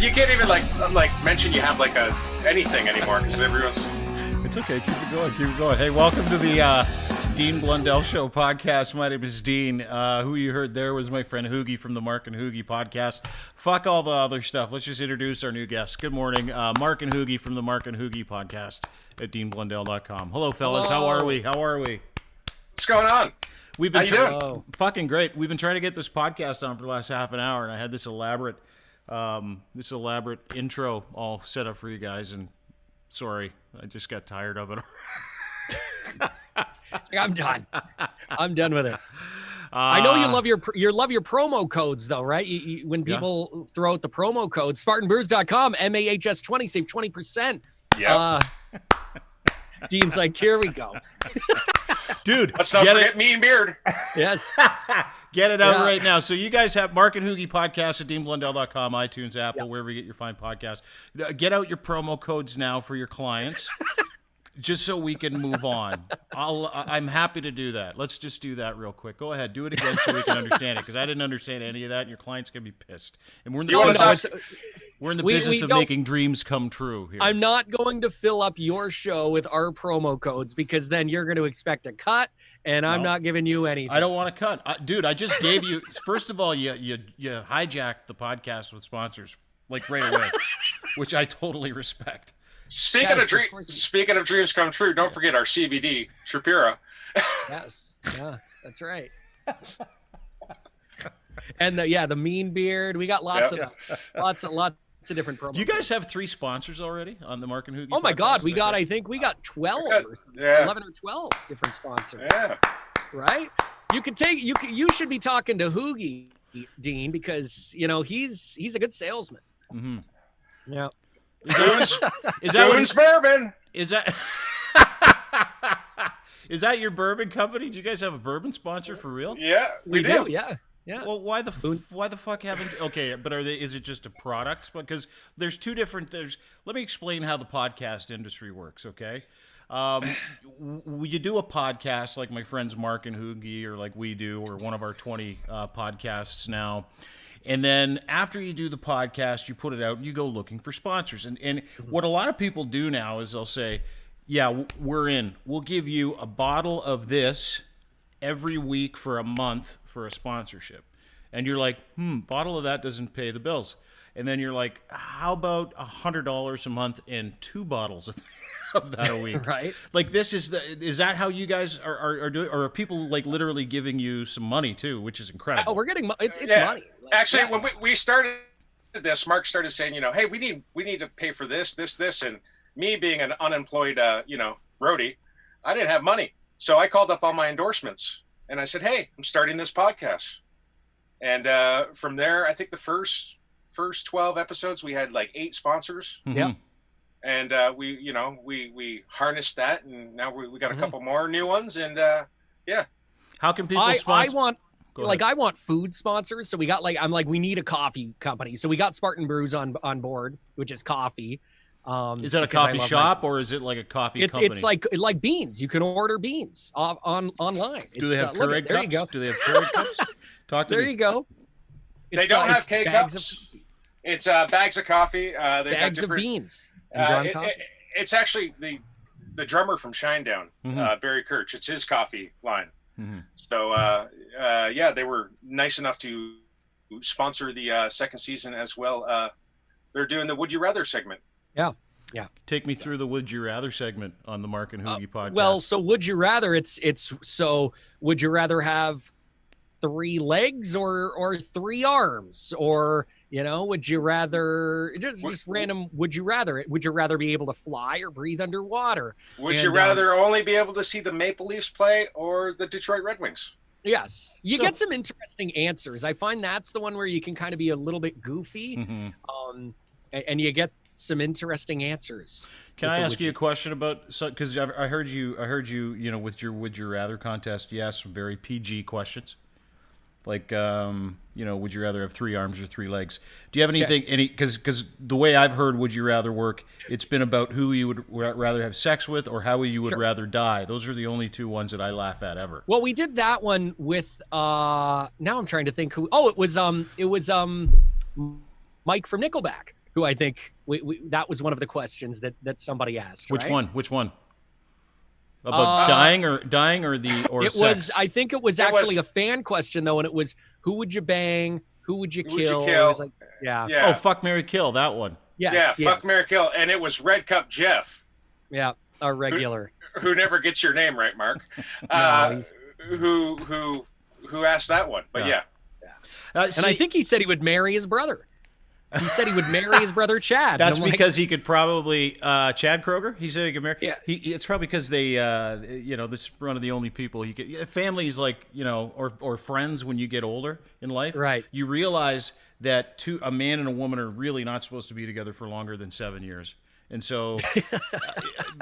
you can't even like mention you have like anything anymore because everyone's. It's okay. Keep it going. Keep it going. Hey, welcome to the Dean Blundell Show podcast. My name is Dean. Who you heard there was my friend Hoogie from the Mark and Hoogie podcast. Fuck all the other stuff. Let's just introduce our new guest. Good morning. Mark and Hoogie from the Mark and Hoogie podcast at deanblundell.com. Hello, fellas. Hello. How are we? What's going on? We've been How you doing? Fucking great. We've been trying to get this podcast on for the last half an hour, and I had this elaborate intro all set up for you guys, and sorry, I just got tired of it. I'm done. I'm done with it. I know you love your promo codes though, right? When people throw out the promo code, SpartanBrews.com, MAHS20, save 20%. Yeah. Dean's like, here we go. Dude, Let's not forget Mean Beard. Yes. Get it out right now. So you guys have Mark and Hoogie podcast at deanblundell.com, iTunes, Apple, wherever you get your fine podcasts. Get out your promo codes now for your clients, just so we can move on. I'm happy to do that. Let's just do that real quick. Go ahead, do it again so we can understand it, because I didn't understand any of that, and your client's gonna be pissed. And we're in the business of making dreams come true here. I'm not going to fill up your show with our promo codes, because then you're going to expect a cut. And I'm not giving you anything. I don't want to cut. Dude, I just gave you, first of all, you hijacked the podcast with sponsors, like right away, which I totally respect. Speaking of dreams come true, don't forget our CBD, Shapiro. Yes. Yeah, that's right. And the Mean Beard. We got lots of different promos. Do you guys have 3 sponsors already on the Mark and Hoogie? Oh my God, I think we got 12 or something. 11 or 12 different sponsors. Yeah. Right? You should be talking to Hoogie, Dean, because he's a good salesman. Mm-hmm. Yeah. Is that bourbon? Is that your bourbon company? Do you guys have a bourbon sponsor for real? Yeah, we do. Yeah. Yeah. Well, why the fuck haven't? Okay, but is it just a product? Because there's two different. Let me explain how the podcast industry works. Okay, you do a podcast like my friends Mark and Hoogie, or like we do, or one of our 20 podcasts now. And then after you do the podcast, you put it out and you go looking for sponsors. And what a lot of people do now is they'll say, yeah, we're in. We'll give you a bottle of this every week for a month for a sponsorship. And you're like, bottle of that doesn't pay the bills. And then you're like, how about $100 a month and 2 bottles of that a week? Right. Like is that how you guys are doing? Or are people like literally giving you some money too, which is incredible? Oh, we're getting it's money. Actually, when we started this, Mark started saying, hey, we need to pay for this, and me being an unemployed, roadie, I didn't have money. So I called up all my endorsements and I said, hey, I'm starting this podcast. And from there, I think the first 12 episodes, we had like 8 sponsors. Mm-hmm. Yeah. And we harnessed that, and now we got a couple more new ones. And yeah. How can people sponsor? I want food sponsors. So we got we need a coffee company. So we got Spartan Brews on board, which is coffee. Is that a coffee shop or is it like a coffee company? It's like beans. You can order beans online. Do they have Keurig cups? There you go. Do they have Keurig cups? Talk to me. There you go. They don't have K-cups. It's bags of coffee. Bags of beans. And coffee. It's actually the drummer from Shinedown, Barry Kirch. It's his coffee line. Mm-hmm. So, they were nice enough to sponsor the second season as well. They're doing the Would You Rather segment. Yeah. Take me through the Would You Rather segment on the Mark and Hoogie podcast. Well, so Would You Rather, so would you rather have 3 legs or 3 arms? Or, would you rather just random, would you rather be able to fly or breathe underwater? Would you rather only be able to see the Maple Leafs play or the Detroit Red Wings? Yes. You get some interesting answers. I find that's the one where you can kind of be a little bit goofy. Mm-hmm. And you get some interesting answers. Can I ask you a question about, because I heard you, with your Would You Rather contest, you asked some very PG questions. Like, would you rather have 3 arms or 3 legs? Do you have anything, because the way I've heard Would You Rather work, it's been about who you would rather have sex with or how you would rather die. Those are the only 2 ones that I laugh at ever. Well, we did that one with, now I'm trying to think who, it was Mike from Nickelback. who I think that was one of the questions that somebody asked. Which right? one? Which one? About dying or it sex? was. I think it was actually a fan question though, and it was who would you bang? Who would you kill? It was like, yeah. Oh, fuck, marry, kill, that one. Yes. Yeah. Fuck, marry, kill, and it was Red Cup Jeff. Yeah, our regular. Who never gets your name right, Mark? Who asked that one? But yeah. And I think he said he would marry his brother. He said he would marry his brother Chad. That's because he could probably Chad Kroger. He said he could marry. Yeah. It's probably because they, this is one of the only people he could. Families like or friends when you get older in life. Right. You realize that a man and a woman are really not supposed to be together for longer than 7 years. And so,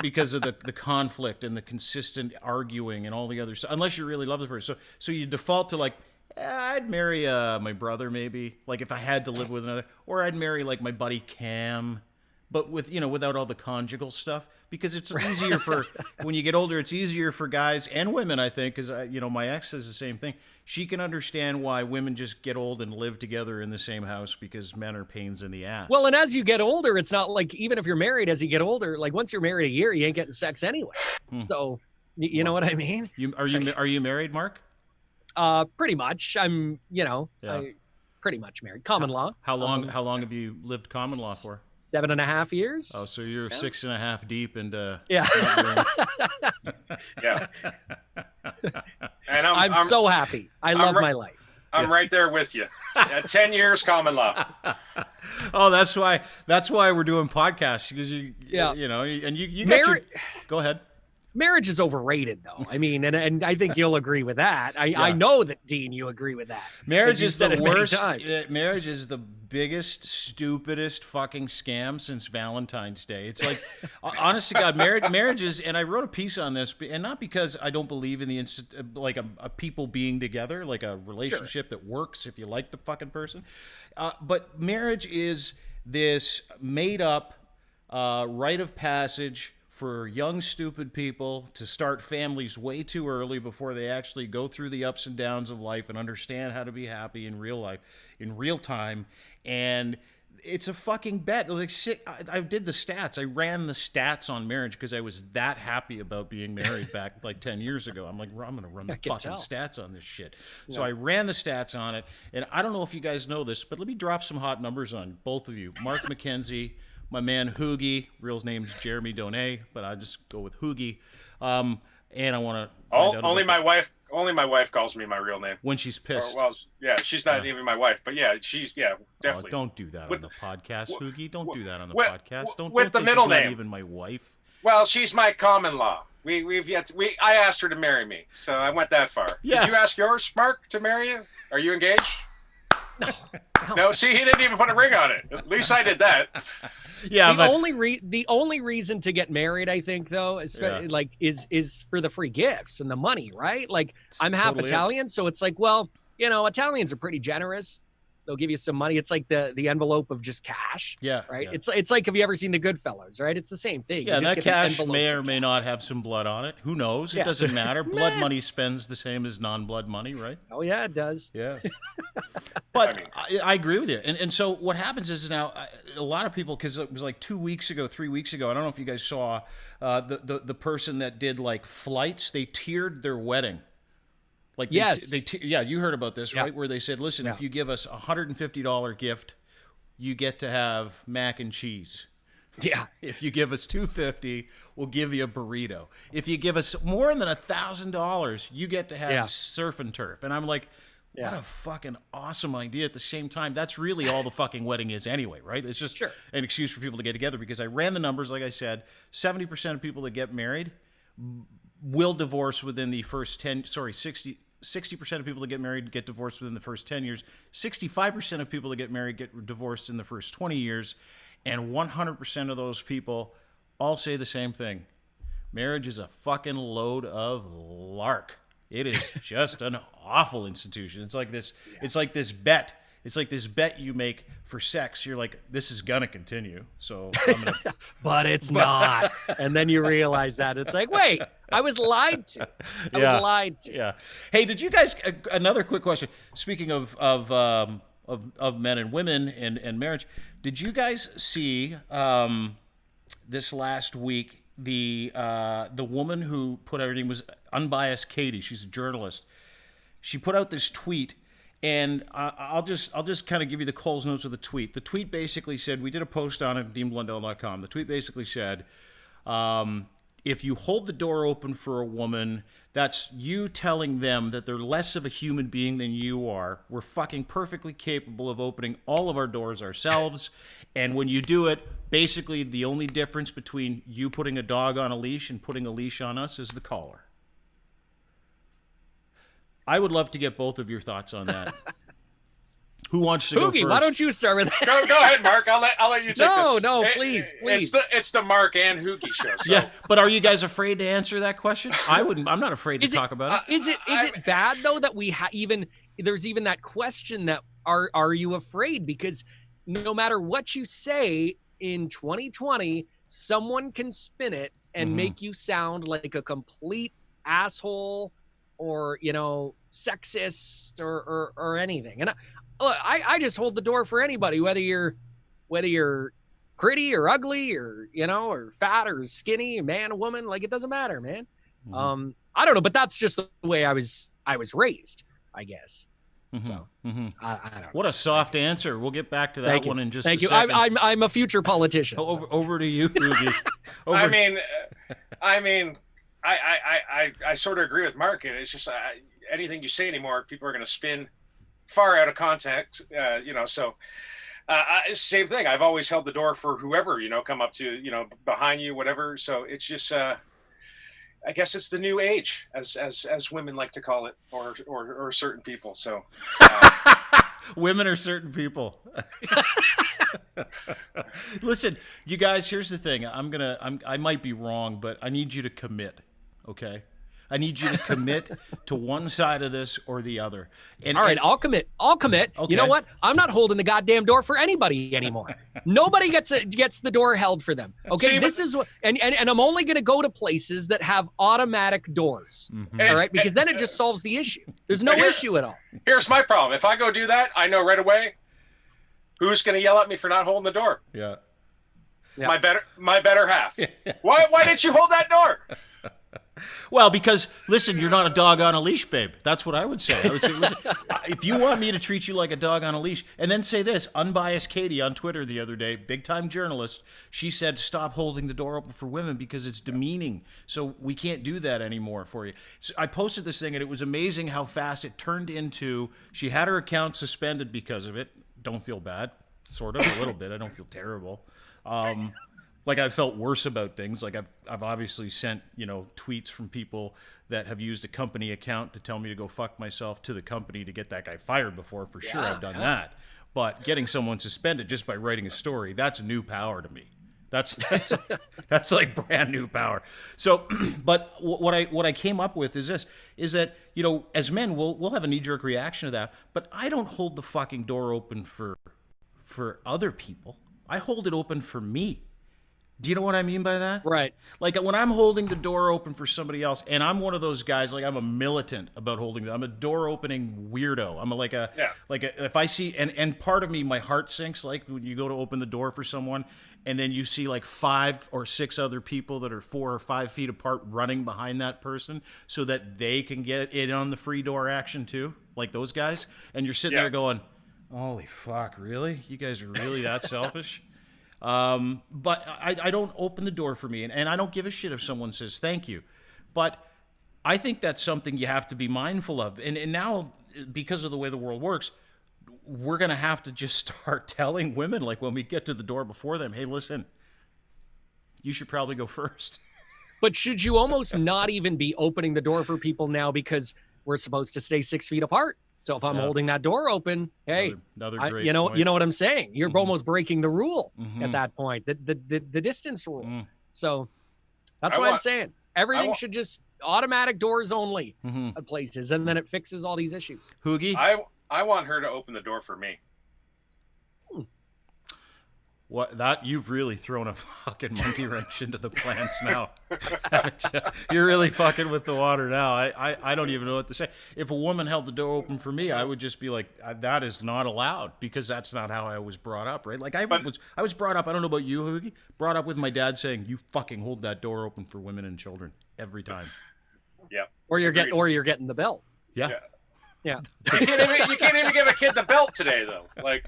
because of the conflict and the consistent arguing and all the other stuff, unless you really love the person, so you default to like, I'd marry my brother maybe, like if I had to live with another, or I'd marry like my buddy Cam, but without all the conjugal stuff, because it's easier for when you get older. It's easier for guys and women, I think, because my ex says the same thing. She can understand why women just get old and live together in the same house because men are pains in the ass. Well, and as you get older, it's not like even if you're married, as you get older, like once you're married a year, you ain't getting sex anyway. So you know what I mean? Are you married, Mark? Pretty much. I'm pretty much married. Common law. How long have you lived common law for? 7.5 years. Oh, so you're 6.5 deep into yeah. Yeah. And I'm so happy. I love my life. I'm right there with you. 10 years common law. Oh, that's why we're doing podcasts, because you go ahead. Marriage is overrated, though. I mean, and I think you'll agree with that. I know that, Dean, you agree with that. Marriage is the worst. Marriage is the biggest, stupidest fucking scam since Valentine's Day. It's like, honest to God, marriage is, and I wrote a piece on this, and not because I don't believe in the like a people being together, like a relationship that works if you like the fucking person. But marriage is this made up rite of passage for young, stupid people to start families way too early before they actually go through the ups and downs of life and understand how to be happy in real life, in real time. And it's a fucking bet. Like, I did the stats. I ran the stats on marriage because I was that happy about being married back like 10 years ago. I'm like, I'm going to run the fucking stats on this shit. So I ran the stats on it. And I don't know if you guys know this, but let me drop some hot numbers on both of you. Mark McKenzie, my man Hoogie, real name's Jeremy Donay, but I just go with Hoogie. And I want to only my wife calls me my real name when she's pissed. She's not even my wife, but definitely. Don't do that on the podcast, Hoogie. Don't do that on the podcast. Don't with the middle name. Not even my wife. Well, she's my common law. I asked her to marry me, so I went that far. Yeah. Did you ask yours, Mark, to marry you? Are you engaged? No. See, he didn't even put a ring on it. At least I did that. Yeah. The only reason to get married, I think, though, is for the free gifts and the money, right? Like, I'm half Italian, so it's like, well, Italians are pretty generous. They'll give you some money. It's like the envelope of just cash. Yeah. Right. Yeah. It's like, have you ever seen The Goodfellas? Right. It's the same thing. Yeah. That cash may or may not have some blood on it. Who knows? It doesn't matter. Blood money spends the same as non-blood money, right? Oh yeah, it does. Yeah. But I agree with you. And so what happens is now a lot of people, because it was like 3 weeks ago, I don't know if you guys saw the person that did like flights. They tiered their wedding. Like you heard about this, right? Where they said, listen, if you give us $150 gift, you get to have mac and cheese. Yeah. If you give us $250, we'll give you a burrito. If you give us more than $1,000, you get to have surf and turf. And I'm like, what a fucking awesome idea. At the same time, that's really all the fucking wedding is anyway, right? It's just an excuse for people to get together, because I ran the numbers, like I said, 70% of people that get married will divorce within the first 60% of people that get married get divorced within the first 10 years. 65% of people that get married get divorced in the first 20 years. And 100% of those people all say the same thing. Marriage is a fucking load of lark. It is just an awful institution. It's like this. It's like this bet. It's like this bet you make for sex. You're like, this is going to continue. So I'm gonna... but it's not. And then you realize that. It's like, wait, I was lied to. I was lied to. Yeah. Hey, did you guys, another quick question. Speaking of of men and women and marriage. Did you guys see this last week the woman who put out, her name was Unbiased Katie. She's a journalist. She put out this tweet, and I'll just kind of give you the Coles notes of the tweet. The tweet basically said, we did a post on it at deanblundell.com. The tweet basically said, if you hold the door open for a woman, that's you telling them that they're less of a human being than you are. We're fucking perfectly capable of opening all of our doors ourselves. And when you do it, basically the only difference between you putting a dog on a leash and putting a leash on us is the collar. I would love to get both of your thoughts on that. Who wants to go Hoogie, first? why don't you start with that? Go ahead, Mark. I'll let you take this. No, please. It's the Mark and Hoogie Show. So. Yeah, but are you guys afraid to answer that question? I'm not afraid to talk about it. Is it bad though that we there's even that question that are you afraid? Because no matter what you say in 2020, someone can spin it and make you sound like a complete asshole or, sexist or anything. And I just hold the door for anybody, whether you're pretty or ugly or, or fat or skinny, a man, a woman, like it doesn't matter, man. I don't know, but that's just the way I was raised, I guess. So I don't know. What a soft answer. We'll get back to that one in just Thank a you. second. I'm a future politician. Over to you, Hoogie. I mean, I sort of agree with Mark, and it's just anything you say anymore, people are going to spin far out of context, so same thing. I've always held the door for whoever, come up to, behind you, whatever. So it's just, I guess it's the new age, as women like to call it, or certain people. So women are certain people. Listen, you guys, here's the thing. I might be wrong, but I need you to commit. Okay. I need you to commit to one side of this or the other. All right, I'll commit. Okay. You know what? I'm not holding the goddamn door for anybody anymore. Nobody gets the door held for them. Okay, this is what, and I'm only going to go to places that have automatic doors. All right, because then it just solves the issue. There's no issue at all. Here's my problem. If I go do that, I know right away who's going to yell at me for not holding the door. Yeah. My better half. Why didn't you hold that door? Well, because, listen, you're not a dog on a leash, babe. That's what I would say. Listen, if you want me to treat you like a dog on a leash, and then say this, Unbiased Katie on Twitter the other day, big-time journalist, she said, stop holding the door open for women because it's demeaning. So we can't do that anymore for you. So I posted this thing, and it was amazing how fast it turned into, she had her account suspended because of it. Don't feel bad. Sort of, a little bit. I don't feel terrible. Like I've felt worse about things. Like I've obviously sent, tweets from people that have used a company account to tell me to go fuck myself to the company to get that guy fired before. For sure, I've done that. But getting someone suspended just by writing a story, that's new power to me. That's like brand new power. So, but what I came up with is that as men we'll have a knee jerk reaction to that. But I don't hold the fucking door open for other people. I hold it open for me. Do you know what I mean by that? Right. Like when I'm holding the door open for somebody else, and I'm one of those guys, like I'm a militant about holding. I'm a door opening weirdo. I'm if I see, and part of me, my heart sinks. Like when you go to open the door for someone, and then you see like 5 or 6 other people that are 4 or 5 feet apart running behind that person, so that they can get in on the free door action too, like those guys. And you're sitting there going, "Holy fuck, really? You guys are really that selfish?" But I don't open the door for me, and I don't give a shit if someone says thank you. But I think that's something you have to be mindful of. And now, because of the way the world works, we're going to have to just start telling women, like when we get to the door before them, hey, listen, you should probably go first. But should you almost not even be opening the door for people now because we're supposed to stay 6 feet apart? So if I'm holding that door open, hey, another great you know point. what I'm saying? You're almost breaking the rule at that point, the distance rule. So that's why I'm saying everything should just automatic doors only at places, and then it fixes all these issues. Hoogie? I want her to open the door for me. What that you've really thrown a fucking monkey wrench into the plans now. You're really fucking with the water now. I don't even know what to say. If a woman held the door open for me, I would just be like, that is not allowed, because that's not how I was brought up, right? Like I was brought up, I don't know about you, Hoogie, brought up with my dad saying, you fucking hold that door open for women and children every time. Yeah. Or you're getting the belt. Yeah. Yeah. You can't even give a kid the belt today, though. Like,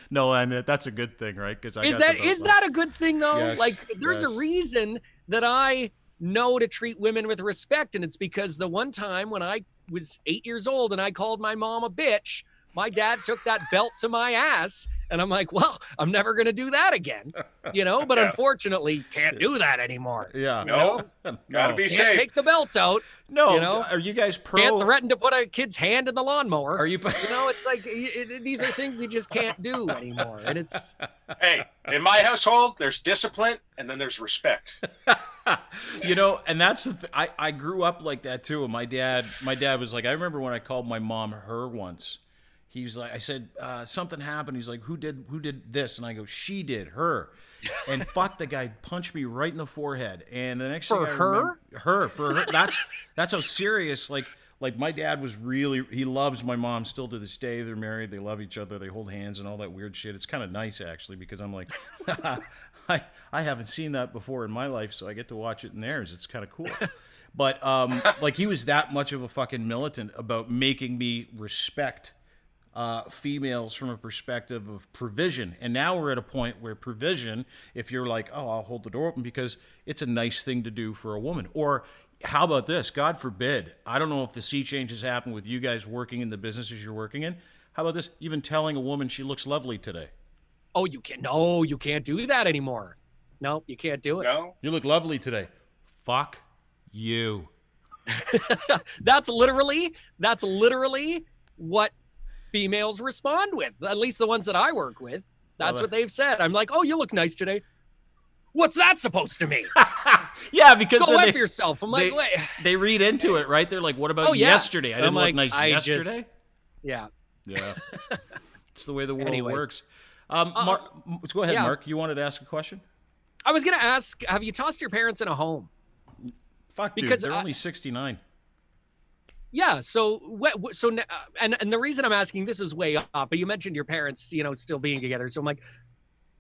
no, and that's a good thing, right? Because is that a good thing though? Yes, like, there's a reason that I know to treat women with respect, and it's because the one time when I was 8 years old and I called my mom a bitch, my dad took that belt to my ass, and I'm like, well, I'm never gonna do that again, But unfortunately, can't do that anymore. Yeah. No. Gotta be Can't safe. take the belt out. No. Are you guys pro? Can't threaten to put a kid's hand in the lawnmower. Are you? It's like these are things you just can't do anymore, and it's. Hey, in my household, there's discipline and then there's respect. And that's I grew up like that too. And my dad was like, I remember when I called my mom her once. He's like, I said, something happened. He's like, who did this? And I go, she did, her. And fuck, the guy punched me right in the forehead. And the next thing I remember, for her. That's how serious. Like my dad was really, he loves my mom still to this day. They're married, they love each other, they hold hands and all that weird shit. It's kind of nice actually, because I'm like, I haven't seen that before in my life, so I get to watch it in theirs. It's kind of cool. But like he was that much of a fucking militant about making me respect females from a perspective of provision. And now we're at a point where provision, if you're like, oh, I'll hold the door open because it's a nice thing to do for a woman. Or how about this? God forbid. I don't know if the sea changes happen with you guys working in the businesses you're working in. How about this? Even telling a woman she looks lovely today. Oh, you can't do that anymore. No, you can't do it. No. You look lovely today. Fuck you. That's literally what females respond with, at least the ones that I work with. That's what they've said. I'm like, oh, you look nice today. What's that supposed to mean? Yeah, because go F yourself. I'm like, wait. They read into it, right? They're like, what about yesterday? I didn't look nice yesterday. Yeah. It's the way the world works. Mark, let's go ahead, Mark. You wanted to ask a question? I was going to ask, have you tossed your parents in a home? Fuck, dude, they're only 69. Yeah, so and the reason I'm asking, this is way up, but you mentioned your parents, still being together. So I'm like,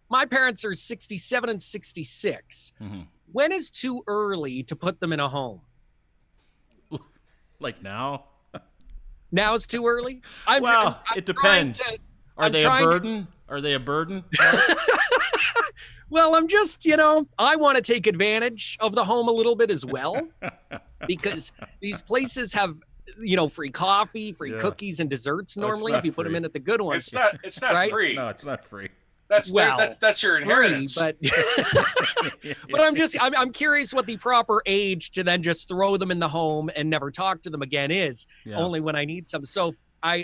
my parents are 67 and 66. Mm-hmm. When is too early to put them in a home? Like now? Now's too early? It depends. Are they a burden? Are they a burden? Well, I'm just, I want to take advantage of the home a little bit as well, because these places have, free coffee, free cookies and desserts normally if you put them in at the good ones. It's not right? free. No, it's not free. That's your inheritance. But I'm curious what the proper age to then just throw them in the home and never talk to them again is. Only when I need some. So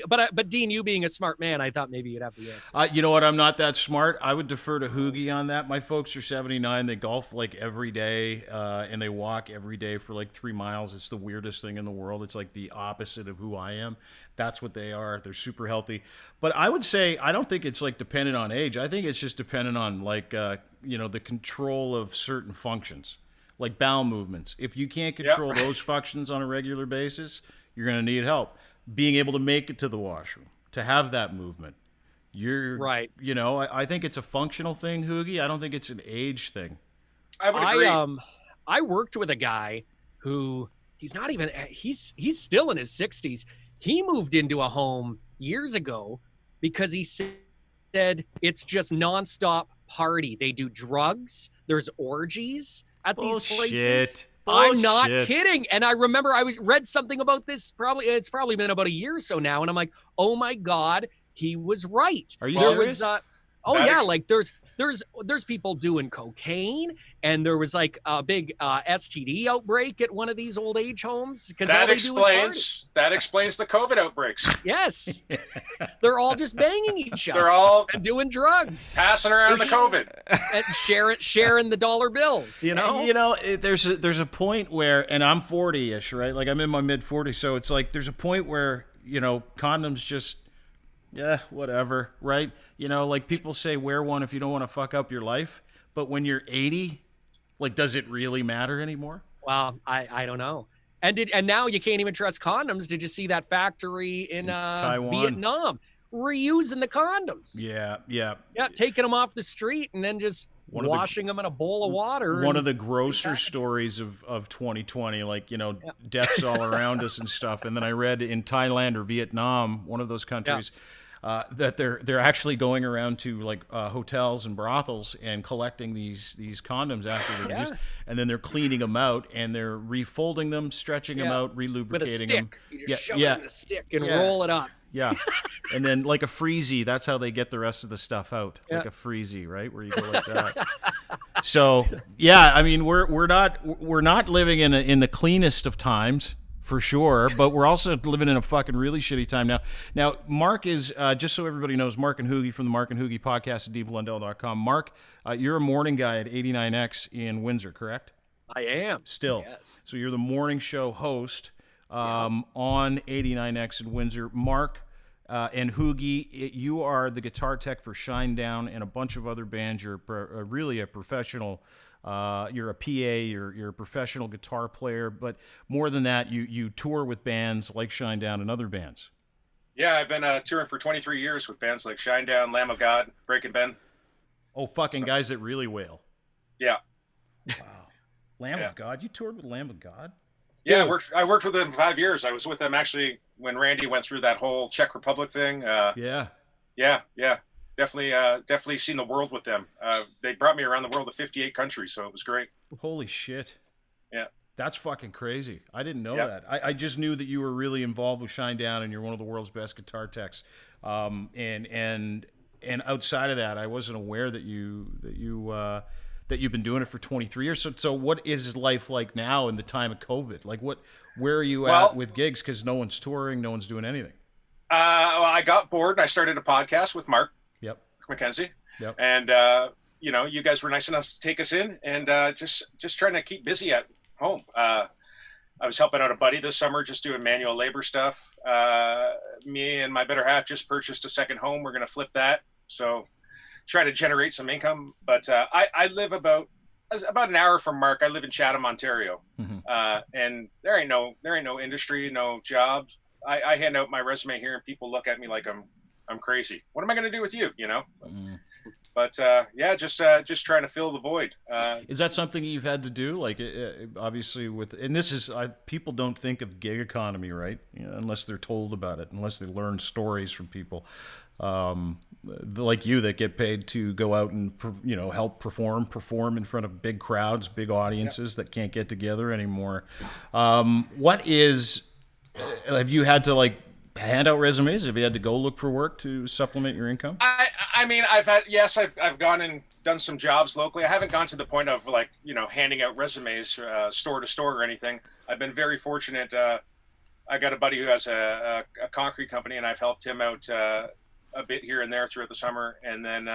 but Dean, you being a smart man, I thought maybe you'd have the answer. You know what? I'm not that smart. I would defer to Hoogie on that. My folks are 79. They golf like every day, and they walk every day for like 3 miles. It's the weirdest thing in the world. It's like the opposite of who I am. That's what they are. They're super healthy. But I would say I don't think it's like dependent on age. I think it's just dependent on like the control of certain functions, like bowel movements. If you can't control those functions on a regular basis, you're going to need help. Being able to make it to the washroom, to have that movement. You're right. I think it's a functional thing, Hoogie. I don't think it's an age thing. I would agree. I worked with a guy who he's still in his 60s. He moved into a home years ago because he said it's just nonstop party. They do drugs. There's orgies at these places. I'm not kidding. And I remember I read something about this. It's probably been about a year or so now. And I'm like, oh my God, he was right. Are you serious? Like there's people doing cocaine, and there was like a big STD outbreak at one of these old age homes because all they do is party. That explains the COVID outbreaks. Yes, they're all just banging each other. They're all and doing drugs, passing around the COVID, and sharing the dollar bills. There's a point where, and I'm 40-ish, right? Like I'm in my mid 40s, so it's like there's a point where condoms just yeah, whatever, right? You know, like people say wear one if you don't want to fuck up your life, but when you're 80, like, does it really matter anymore? Well, I don't know. And now you can't even trust condoms. Did you see that factory in Taiwan? Vietnam reusing the condoms? Yeah, yeah. Yeah, taking them off the street and then just washing them in a bowl of water. One of the grosser stories of 2020, like, you know, deaths all around us and stuff. And then I read in Thailand or Vietnam, one of those countries, that they're actually going around to like hotels and brothels and collecting these condoms after they're used, and then they're cleaning them out and they're refolding them, stretching them out, relubricating with a stick. them. You just shove it in a stick and roll it up. Yeah, and then like a freezy, that's how they get the rest of the stuff out, like a freezy, right, where you go like that. So yeah, I mean we're not living in the cleanest of times for sure, but we're also living in a fucking really shitty time now. Now Mark is just so everybody knows, Mark and Hoogie from the Mark and Hoogie podcast at deanblundell.com. Mark, you're a morning guy at 89X in Windsor, correct? I am still. Yes. So you're the morning show host. On 89X in Windsor. Mark and Hoogie, you are the guitar tech for Shinedown and a bunch of other bands. You're really a professional. You're a PA. You're a professional guitar player. But more than that, you tour with bands like Shinedown and other bands. Yeah, I've been touring for 23 years with bands like Shinedown, Lamb of God, Breaking Ben. Oh, fucking guys that really wail. Yeah. Wow. Lamb of God? You toured with Lamb of God? Yeah, I worked with them 5 years. I was with them actually when Randy went through that whole Czech Republic thing. Yeah. Definitely seen the world with them. They brought me around the world to 58 countries, so it was great. Holy shit. Yeah. That's fucking crazy. I didn't know that. I just knew that you were really involved with Shinedown and you're one of the world's best guitar techs. And outside of that, I wasn't aware that you've been doing it for 23 years. So what is life like now in the time of COVID? Like where are you at with gigs? Because no one's touring, no one's doing anything. Well, I got bored and I started a podcast with Mark McKenzie. Yep. And, you guys were nice enough to take us in and just trying to keep busy at home. I was helping out a buddy this summer, just doing manual labor stuff. Me and my better half just purchased a second home. We're going to flip that. So try to generate some income. But I live about an hour from Mark. I live in Chatham, Ontario. Mm-hmm. And there ain't no industry, no jobs. I hand out my resume here and people look at me like I'm crazy. What am I going to do with you? You know? Mm. But just trying to fill the void. Is that something you've had to do? Like, obviously, and this is people don't think of gig economy, right? You know, unless they're told about it, unless they learn stories from people like you that get paid to go out and help perform in front of big crowds, big audiences that can't get together anymore. Have you had to like hand out resumes? Have you had to go look for work to supplement your income? I mean, I've gone and done some jobs locally. I haven't gone to the point of like, handing out resumes store to store or anything. I've been very fortunate. I got a buddy who has a concrete company and I've helped him out a bit here and there throughout the summer. And then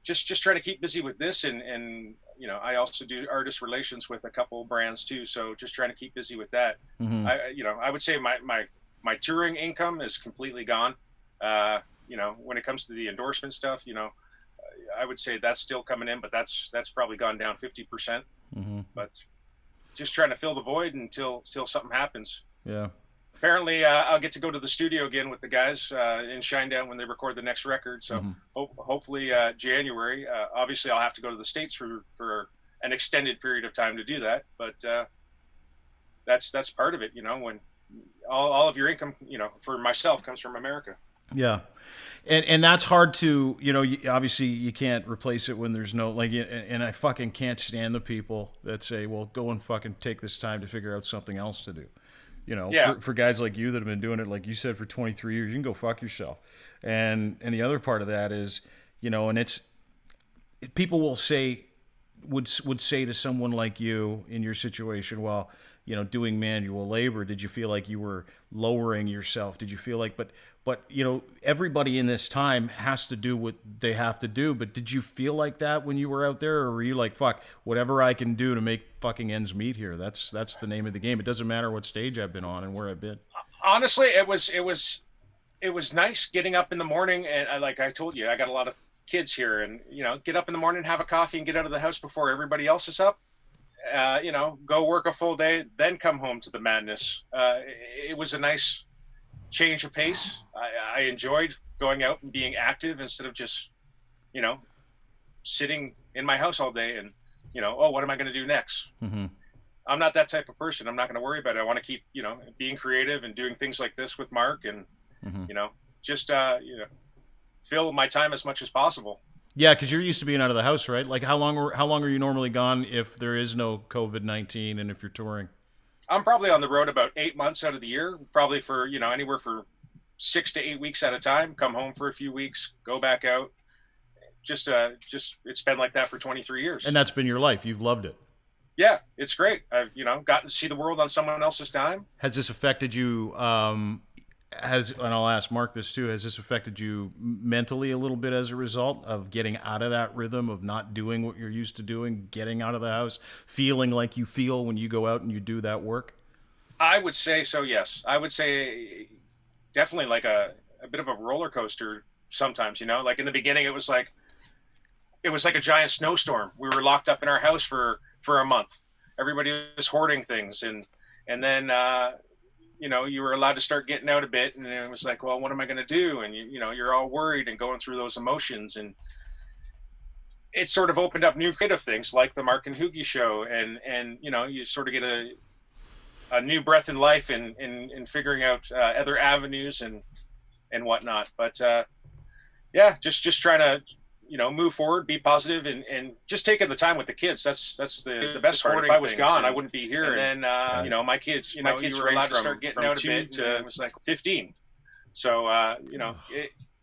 just trying to keep busy with this. And I also do artist relations with a couple brands too. So just trying to keep busy with that. Mm-hmm. I would say my touring income is completely gone. When it comes to the endorsement stuff, I would say that's still coming in, but that's probably gone down 50%. Mm-hmm. But just trying to fill the void until something happens. Yeah. Apparently, I'll get to go to the studio again with the guys in Shinedown when they record the next record. So hopefully January. Obviously, I'll have to go to the States for an extended period of time to do that. But that's part of it, when all of your income, for myself comes from America. Yeah. And that's hard to, obviously you can't replace it when there's no, like, and I fucking can't stand the people that say, well, go and fucking take this time to figure out something else to do. For guys like you that have been doing it, like you said, for 23 years, you can go fuck yourself. And the other part of that is, and it's, people would say to someone like you in your situation, well, doing manual labor, did you feel like you were lowering yourself? Did you feel like, but everybody in this time has to do what they have to do. But did you feel like that when you were out there, or were you like, fuck, whatever I can do to make fucking ends meet here? That's the name of the game. It doesn't matter what stage I've been on and where I've been. Honestly, it was it was nice getting up in the morning, and like I told you, I got a lot of kids here, and get up in the morning, have a coffee, and get out of the house before everybody else is up. Go work a full day, then come home to the madness. It was a nice change of pace. I enjoyed going out and being active instead of just, sitting in my house all day and, oh, what am I going to do next? Mm-hmm. I'm not that type of person. I'm not going to worry about it. I want to keep, being creative and doing things like this with Mark and, just, fill my time as much as possible. Yeah, because you're used to being out of the house, right? Like how long are you normally gone if there is no COVID-19 and if you're touring? I'm probably on the road about 8 months out of the year, probably for, anywhere for 6 to 8 weeks at a time, come home for a few weeks, go back out. Just it's been like that for 23 years. And that's been your life. You've loved it. Yeah, it's great. I've, gotten to see the world on someone else's dime. Has this affected you, and I'll ask Mark this too, has this affected you mentally a little bit as a result of getting out of that rhythm of not doing what you're used to doing, getting out of the house, feeling like you feel when you go out and you do that work? I would say so, yes. I would say definitely like a bit of a roller coaster sometimes, like in the beginning it was like a giant snowstorm. We were locked up in our house for a month. Everybody was hoarding things, and then you were allowed to start getting out a bit, and it was like, well, what am I going to do? And you're all worried and going through those emotions, and it sort of opened up new creative things like the Mark and Hoogie Show, and you sort of get a new breath in life in figuring out other avenues and whatnot. But yeah, just trying to move forward, be positive, and just taking the time with the kids. That's the best part. If I was gone, I wouldn't be here. And then my kids were allowed to start getting out a bit to it was like 15. So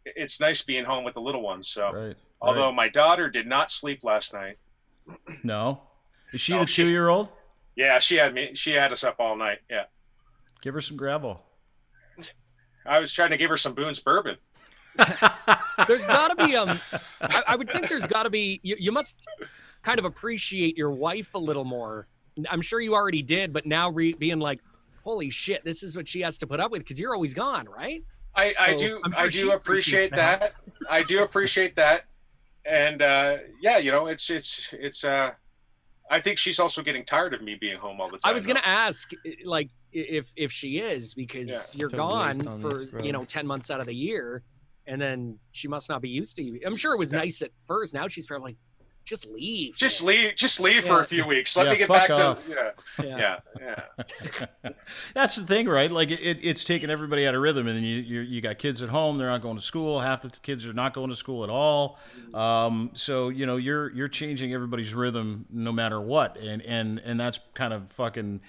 it's nice being home with the little ones. So right. Although my daughter did not sleep last night. No, is she the 2-year-old? Yeah, she had us up all night. Yeah, give her some gravel. I was trying to give her some Boone's bourbon. There's got to be I would think there's got to be you must kind of appreciate your wife a little more. I'm sure you already did, but now being like, holy shit, this is what she has to put up with because you're always gone, right? I do appreciate that. I do appreciate that, and yeah, it's I think she's also getting tired of me being home all the time. I was gonna ask, like, if she is, because you're gone for 10 months out of the year. And then she must not be used to you. I'm sure it was nice at first. Now she's probably like, just leave. Just leave for a few weeks. Let me get back off. Yeah. That's the thing, right? Like it's taken everybody out of rhythm, and then you got kids at home. They're not going to school. Half the kids are not going to school at all. So you're changing everybody's rhythm no matter what, and that's kind of fucking.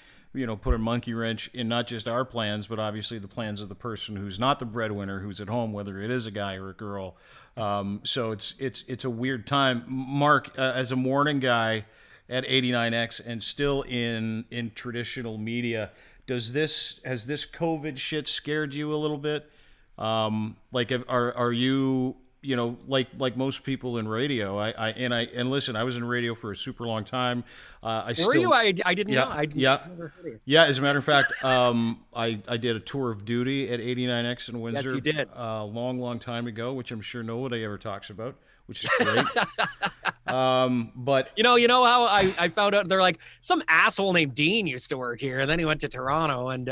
Put a monkey wrench in not just our plans, but obviously the plans of the person who's not the breadwinner, who's at home, whether it is a guy or a girl. So it's a weird time. Mark, as a morning guy at 89X and still in traditional media, has this COVID shit scared you a little bit? Like, are you? Like most people in radio, and listen, I was in radio for a super long time. I didn't know. I never heard of you. Yeah. As a matter of fact, I did a tour of duty at 89X in Windsor. Yes, you did. A long time ago, which I'm sure nobody ever talks about, which is great. But you know how I found out they're like some asshole named Dean used to work here, and then he went to Toronto, and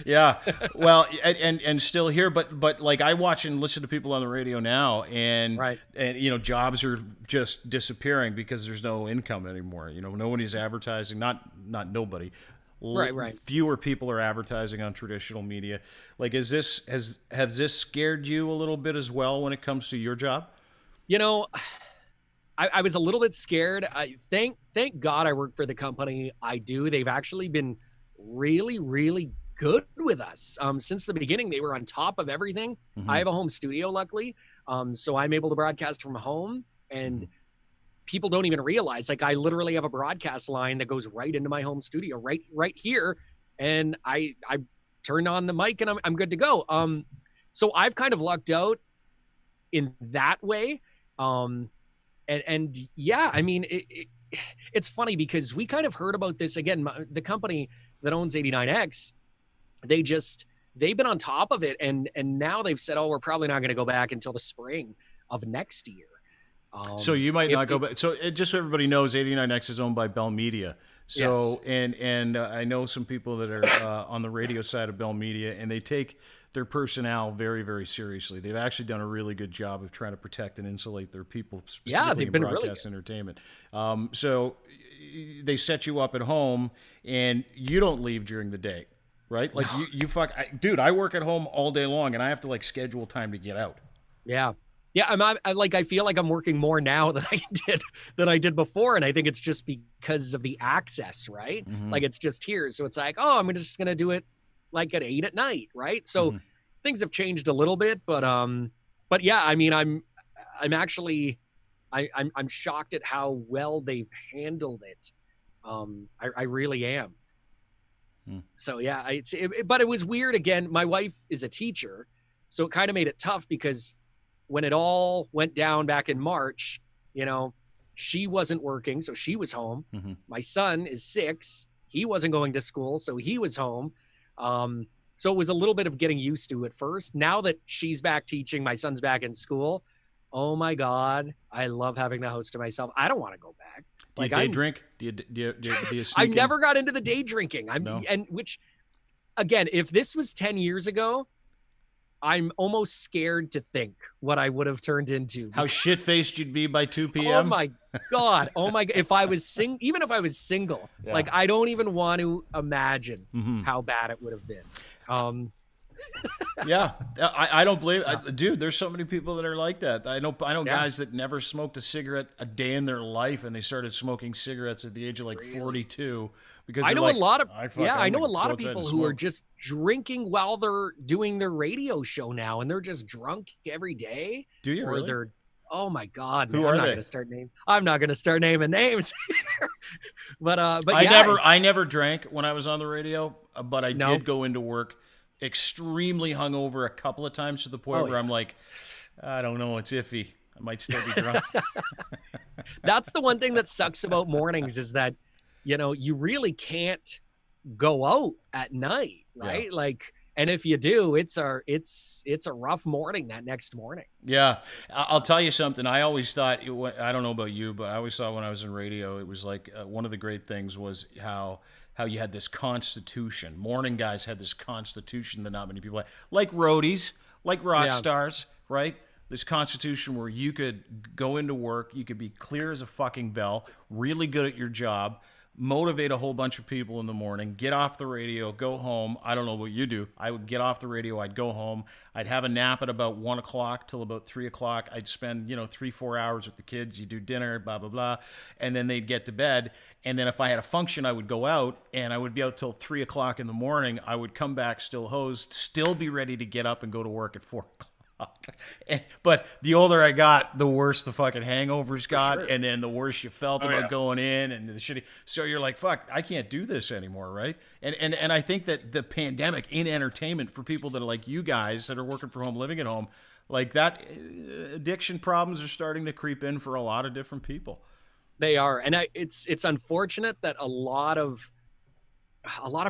yeah, well, and still here, but like I watch and listen to people on the radio now, and right. And jobs are just disappearing because there's no income anymore. Nobody's advertising, not nobody. Right. Fewer people are advertising on traditional media. Like, has this scared you a little bit as well when it comes to your job? I was a little bit scared. Thank God I work for the company I do. They've actually been really, really good with us. Since the beginning, they were on top of everything. Mm-hmm. I have a home studio, luckily. So I'm able to broadcast from home, and people don't even realize, like, I literally have a broadcast line that goes right into my home studio, right here. And I turn on the mic and I'm good to go. So I've kind of lucked out in that way. And yeah, I mean, it's funny because we kind of heard about this again. The company that owns 89X, they just they've been on top of it, and now they've said, oh, we're probably not going to go back until the spring of next year. So you might not go back. So just so everybody knows, 89X is owned by Bell Media. So Yes. and I know some people that are on the radio side of Bell Media, and they take their personnel very, very seriously. They've actually done a really good job of trying to protect and insulate their people, specifically in been broadcast really entertainment. So they set you up at home, and you don't leave during the day, right? Like dude, I work at home all day long, and I have to like schedule time to get out. Yeah. Yeah, I feel like I'm working more now than I did before, and I think it's just because of the access, right? Mm-hmm. Like it's just here, so it's like, oh, I'm just gonna do it like at 8 p.m, right? So things have changed a little bit, but yeah, I mean, I'm actually I'm shocked at how well they've handled it. I really am. So yeah, but it was weird. Again, my wife is a teacher, so it kind of made it tough because when it all went down back in March, you know, she wasn't working, so she was home. Mm-hmm. My son is 6. He wasn't going to school, so he was home. So it was a little bit of getting used to at first. Now that she's back teaching, my son's back in school. Oh my God, I love having the house to myself. I don't want to go back. Do you day drink? Do you I never got into the day drinking. And which, again, if this was 10 years ago, I'm almost scared to think what I would have turned into. How shit-faced you'd be by 2 p.m. Oh my God. Oh my God. If I was even if I was single, like I don't even want to imagine how bad it would have been. Yeah, I don't believe, dude. There's so many people that are like that. I know guys that never smoked a cigarette a day in their life, and they started smoking cigarettes at the age of like 42. Because I know like, a lot of I know a lot go of outside people and who are smoke. just drinking while they're doing their radio show now, and they're just drunk every day. Do you or really? they're oh my God, Who man, are I'm not they? gonna start naming. I'm not gonna start naming names. but I never drank when I was on the radio, but I did go into work extremely hungover a couple of times to the point where I'm like, I don't know, it's iffy. I might still be drunk. That's the one thing that sucks about mornings is that, you know, you really can't go out at night, right? Yeah. Like, and if you do, it's a rough morning that next morning. Yeah, I'll tell you something. I always thought, I don't know about you, but I always thought when I was in radio, it was like one of the great things was how you had this constitution. Morning guys had this constitution that not many people had. Like roadies, like rock stars, right? This constitution where you could go into work, you could be clear as a fucking bell, really good at your job, motivate a whole bunch of people in the morning, get off the radio, go home. I don't know what you do. I would get off the radio, I'd go home, I'd have a nap at about 1 o'clock till about 3 o'clock. I'd spend, 3-4 hours with the kids. You do dinner, blah, blah, blah. And then they'd get to bed. And then if I had a function, I would go out, and I would be out till 3 o'clock in the morning. I would come back still hosed, still be ready to get up and go to work at 4 o'clock. But the older I got, the worse the fucking hangovers got, and then the worse you felt about going in and the shitty. So you're like, fuck, I can't do this anymore, right? And I think that the pandemic in entertainment for people that are like you guys that are working from home, living at home, like that, addiction problems are starting to creep in for a lot of different people. They are, and it's unfortunate that a lot of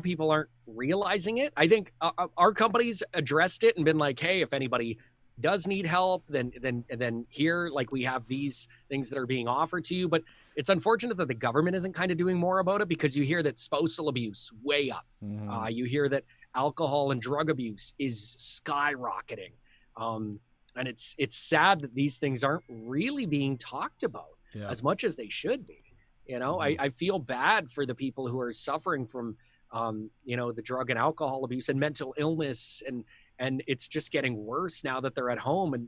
people aren't realizing it. I think our company's addressed it and been like, hey, if anybody does need help, then here, like, we have these things that are being offered to you. But it's unfortunate that the government isn't kind of doing more about it, because you hear that spousal abuse way up. You hear that alcohol and drug abuse is skyrocketing. And it's sad that these things aren't really being talked about as much as they should be. I feel bad for the people who are suffering from, the drug and alcohol abuse and mental illness, and it's just getting worse now that they're at home. And,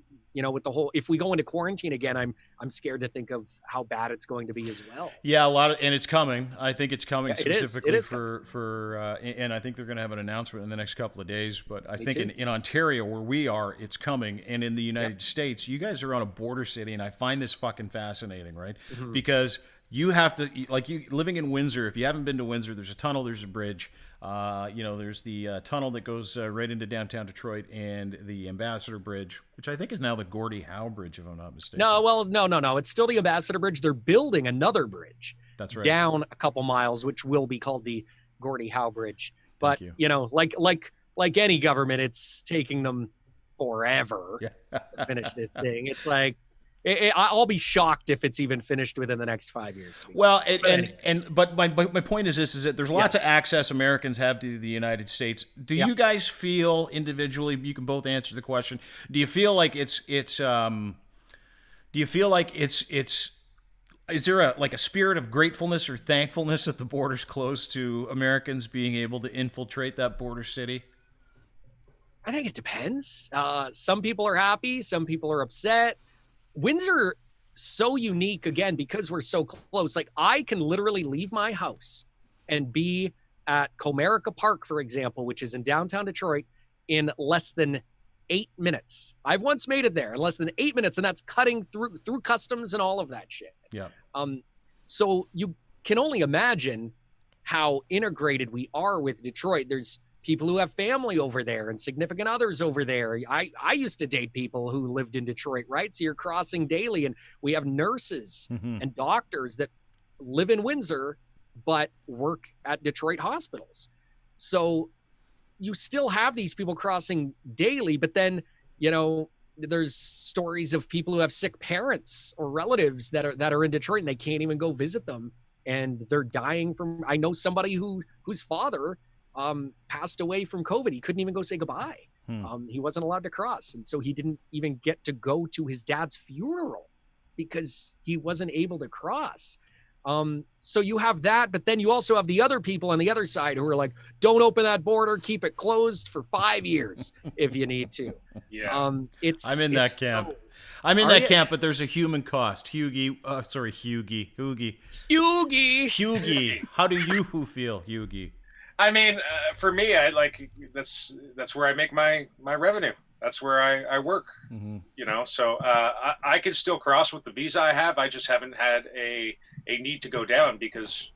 with the whole, if we go into quarantine again, I'm scared to think of how bad it's going to be as well. Yeah, and it's coming. I think it's coming specifically it is for and I think they're going to have an announcement in the next couple of days. But I think in Ontario, where we are, it's coming. And in the United States, you guys are on a border city, and I find this fucking fascinating, right? Because you have to, like, you living in Windsor, if you haven't been to Windsor, there's a tunnel, there's a bridge. There's the tunnel that goes right into downtown Detroit, and the Ambassador Bridge, which I think is now the Gordie Howe Bridge, if I'm not mistaken. No. It's still the Ambassador Bridge. They're building another bridge. That's right. Down a couple miles, which will be called the Gordie Howe Bridge. But, like like any government, it's taking them forever to finish this thing. It's like, I'll be shocked if it's even finished within the next 5 years. Well, but my point is this: is that there's lots of access Americans have to the United States. Do you guys feel individually? You can both answer the question. Do you feel like it's? Do you feel like it's? Is there a spirit of gratefulness or thankfulness that the border's closed to Americans being able to infiltrate that border city? I think it depends. Some people are happy. Some people are upset. Windsor, so unique, again, because we're so close. Like, I can literally leave my house and be at Comerica Park, for example, which is in downtown Detroit, in less than 8 minutes. I've once made it there in less than 8 minutes, and that's cutting through customs and all of that shit. Yeah. So you can only imagine how integrated we are with Detroit. There's people who have family over there and significant others over there. I used to date people who lived in Detroit, right? So you're crossing daily, and we have nurses and doctors that live in Windsor but work at Detroit hospitals. So you still have these people crossing daily, but then, there's stories of people who have sick parents or relatives that are in Detroit and they can't even go visit them, and they're dying from. I know somebody whose father passed away from COVID. He couldn't even go say goodbye. He wasn't allowed to cross. And so he didn't even get to go to his dad's funeral because he wasn't able to cross. So you have that, but then you also have the other people on the other side who are like, don't open that border, keep it closed for 5 years if you need to. Yeah. I'm in that camp. I'm in that camp, but there's a human cost. Hoogie. How do you feel, Hoogie? I mean, for me, that's where I make my revenue. That's where I work, so I can still cross with the visa I have. I just haven't had a need to go down because,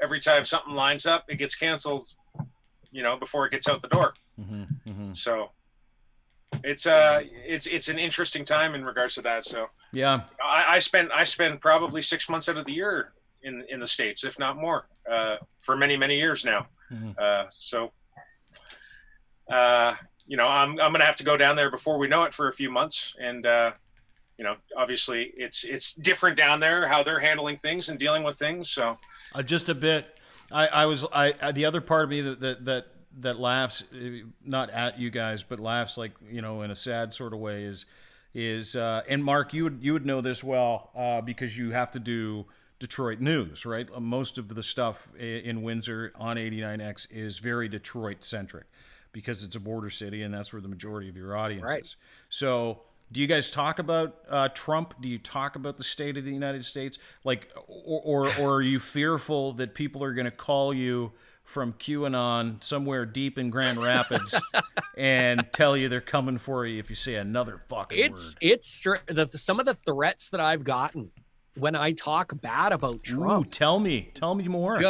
every time something lines up, it gets canceled, before it gets out the door. So it's an interesting time in regards to that. So yeah, I spend probably 6 months out of the year in the States, if not more, for many, many years now. I'm going to have to go down there before we know it for a few months. And, obviously it's different down there, how they're handling things and dealing with things. So just a bit, the other part of me that laughs, not at you guys, but laughs in a sad sort of way is and Mark, you would know this well, because you have to do Detroit news, right? Most of the stuff in Windsor on 89X is very Detroit centric because it's a border city and that's where the majority of your audience is. So do you guys talk about Trump? Do you talk about the state of the United States? Or are you fearful that people are going to call you from QAnon somewhere deep in Grand Rapids and tell you they're coming for you if you say another fucking word? Some of the threats that I've gotten when I talk bad about Trump. Ooh, tell me more.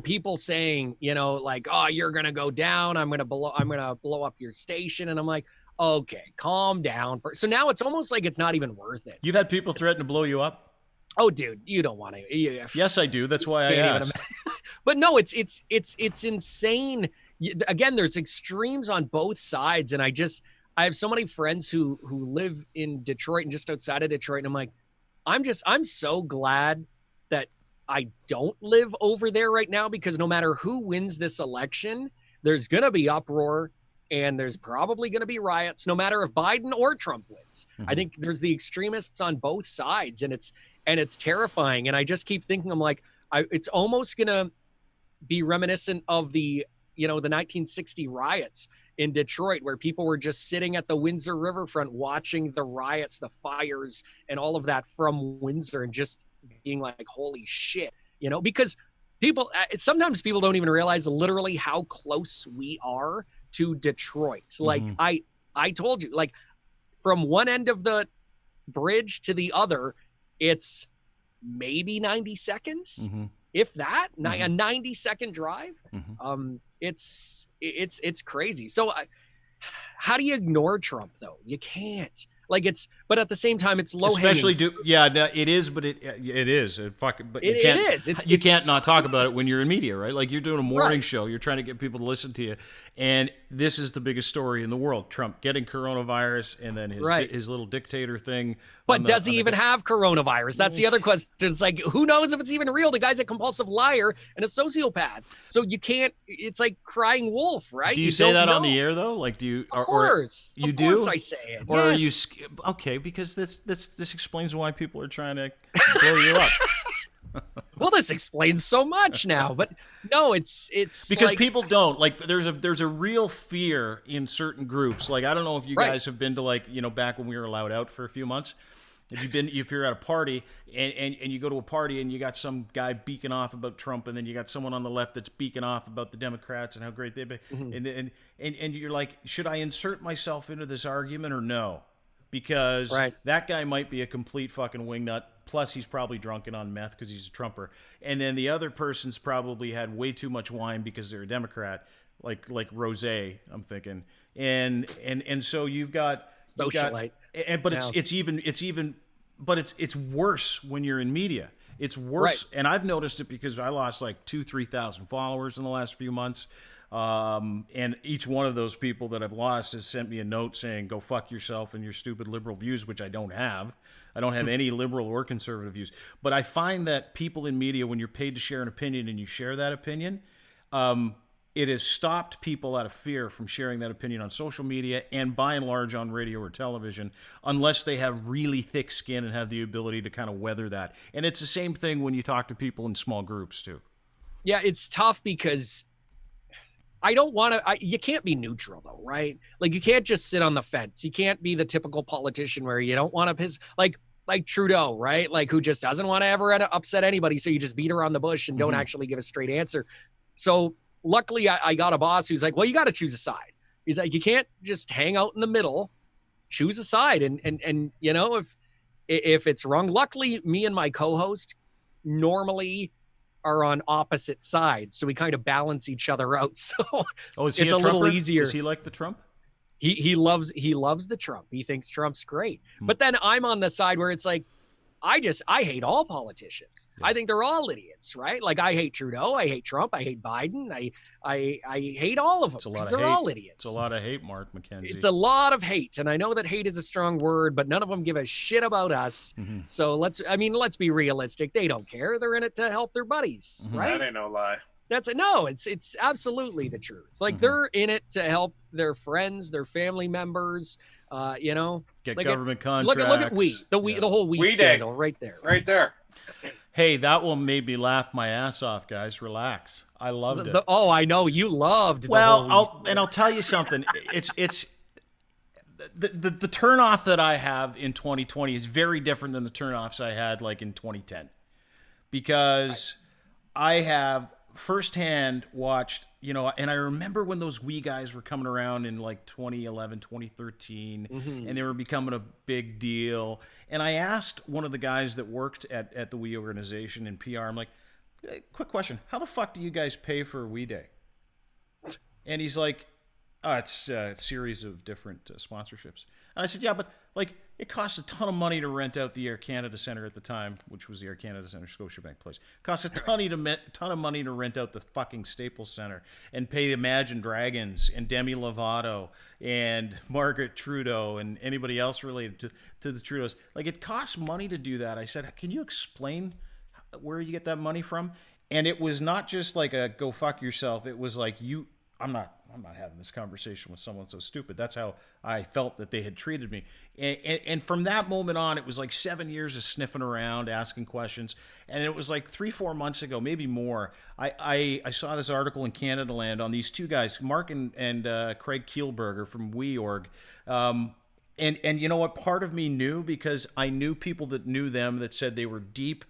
People saying, you're going to go down. I'm going to blow up your station. And I'm like, okay, calm down. So now it's almost like it's not even worth it. You've had people threaten to blow you up? Oh, dude, you don't want to. Yes, I do. That's why I asked. But no, it's insane. Again, there's extremes on both sides. And I have so many friends who live in Detroit and just outside of Detroit. And I'm like, I'm so glad that I don't live over there right now, because no matter who wins this election, there's going to be uproar and there's probably going to be riots, no matter if Biden or Trump wins. I think there's the extremists on both sides, and it's terrifying. And I just keep thinking, I'm like, it's almost going to be reminiscent of the 1960 riots in Detroit, where people were just sitting at the Windsor riverfront watching the riots, the fires, and all of that from Windsor, and just being like, holy shit, because sometimes people don't even realize literally how close we are to Detroit. Like I told you, from one end of the bridge to the other, it's maybe 90 seconds, if that, a 90-second drive. It's crazy. So how do you ignore Trump though? You can't. But but at the same time, it's low Especially hanging. yeah, no, it is, but it is. But you It can't, is. you can't not talk about it when you're in media, right? Like you're doing a morning Right. show, you're trying to get people to listen to you, and this is the biggest story in the world: Trump getting coronavirus, and then his little dictator thing. But does he even have coronavirus? That's the other question. It's like, who knows if it's even real? The guy's a compulsive liar and a sociopath. So you can't. It's like crying wolf, right? Do you say that on the air though? Like, do you? Of course. You of do? course I say it. Or are you Yes. okay? Because this explains why people are trying to blow you up. Well, this explains so much now, but no, it's Because like, people don't like. There's a real fear in certain groups. Like I don't know if you Right. guys have been to like back when we were allowed out for a few months. If you're at a party and you go to a party and you got some guy beaking off about Trump, and then you got someone on the left that's beaking off about the Democrats and how great they've been, and you're like, should I insert myself into this argument or no? Because Right. that guy might be a complete fucking wingnut. Plus, he's probably drunken on meth because he's a Trumper. And then the other person's probably had way too much wine because they're a Democrat, like rosé, I'm thinking. And so you've got Socialite. but it's worse when you're in media. It's worse, Right. and I've noticed it because I lost like 2,000-3,000 followers in the last few months. And each one of those people that I've lost has sent me a note saying, go fuck yourself and your stupid liberal views, which I don't have. I don't have any liberal or conservative views. But I find that people in media, when you're paid to share an opinion and you share that opinion, it has stopped people out of fear from sharing that opinion on social media and by and large on radio or television, unless they have really thick skin and have the ability to kind of weather that. And it's the same thing when you talk to people in small groups too. Yeah, it's tough because I don't want to. You can't be neutral though, right? Like you can't just sit on the fence. You can't be the typical politician where you don't want to piss like Trudeau, right? Like who just doesn't want to ever upset anybody, so you just beat around the bush and don't actually give a straight answer. So luckily, I got a boss who's like, well, you got to choose a side. He's like, you can't just hang out in the middle. Choose a side, and if it's wrong. Luckily, me and my co-host normally are on opposite sides, so we kind of balance each other out. So is he it's a little Trumper? easier. Does he like the Trump? He loves the Trump. He thinks Trump's great. But then I'm on the side where it's like, I hate all politicians. Yeah. I think they're all idiots, right? Like I hate Trudeau, I hate Trump, I hate Biden, I hate all of them because they're all idiots. It's a lot of hate, Mark McKenzie. It's a lot of hate, and I know that hate is a strong word, but none of them give a shit about us. So let's be realistic. They don't care. They're in it to help their buddies, right? That ain't no lie. It's absolutely the truth. Like they're in it to help their friends, their family members. Get like government contracts. Look at the whole we scandal right there. Right there. Hey, that one made me laugh my ass off, guys. Relax. I loved it. I know you loved. I'll tell you something. It's the turnoff that I have in 2020 is very different than the turnoffs I had like in 2010, because I have firsthand watched, and I remember when those Wii guys were coming around in like 2011, 2013, and they were becoming a big deal. And I asked one of the guys that worked at the Wii organization in PR, I'm like, hey, quick question, how the fuck do you guys pay for Wii Day? And he's like, oh, it's a series of different sponsorships. And I said, yeah, but like it costs a ton of money to rent out the Air Canada Centre at the time, which was the Air Canada Centre, Scotiabank Place. It costs a ton of money to rent out the fucking Staples Centre and pay Imagine Dragons and Demi Lovato and Margaret Trudeau and anybody else related to the Trudeaus. Like it costs money to do that. I said, can you explain where you get that money from? And it was not just like a go fuck yourself. It was like I'm not having this conversation with someone so stupid. That's how I felt that they had treated me. And from that moment on, it was like 7 years of sniffing around, asking questions. And it was like 3-4 months ago, maybe more, I saw this article in Canada Land on these two guys, Mark and Craig Kielberger from WeOrg. And you know what? Part of me knew, because I knew people that knew them that said they were deep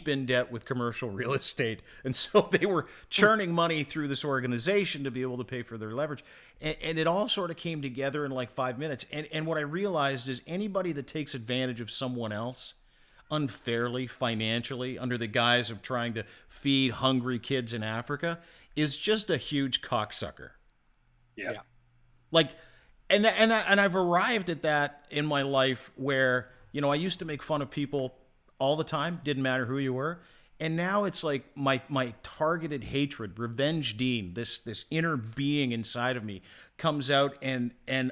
in debt with commercial real estate. And so they were churning money through this organization to be able to pay for their leverage. And it all sort of came together in like 5 minutes. And what I realized is anybody that takes advantage of someone else unfairly, financially, under the guise of trying to feed hungry kids in Africa is just a huge cocksucker. Yeah. Like, and I've arrived at that in my life where, you know, I used to make fun of people all the time, didn't matter who you were. And now it's like my targeted hatred, revenge Dean, this inner being inside of me comes out, and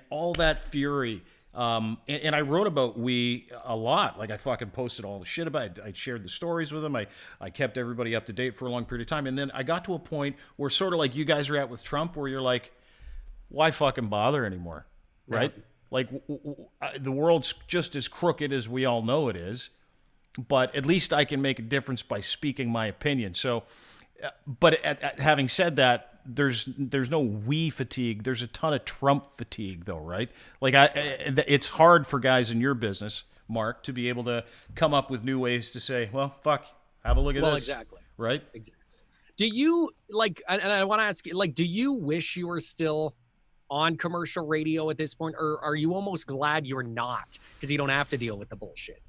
all that fury. And I wrote about we a lot. Like I fucking posted all the shit about it. I shared the stories with them. I kept everybody up to date for a long period of time. And then I got to a point where, sort of like you guys are at with Trump, where you're like, why fucking bother anymore? Right? Yeah. Like the world's just as crooked as we all know it is. But at least I can make a difference by speaking my opinion. So, but having said that, there's no we fatigue. There's a ton of Trump fatigue, though, right? Like it's hard for guys in your business, Mark, to be able to come up with new ways to say, well, fuck, have a look at this. Well, exactly. Right? Exactly. Do you, like, and I want to ask you, like, do you wish you were still on commercial radio at this point, or are you almost glad you're not, because you don't have to deal with the bullshit?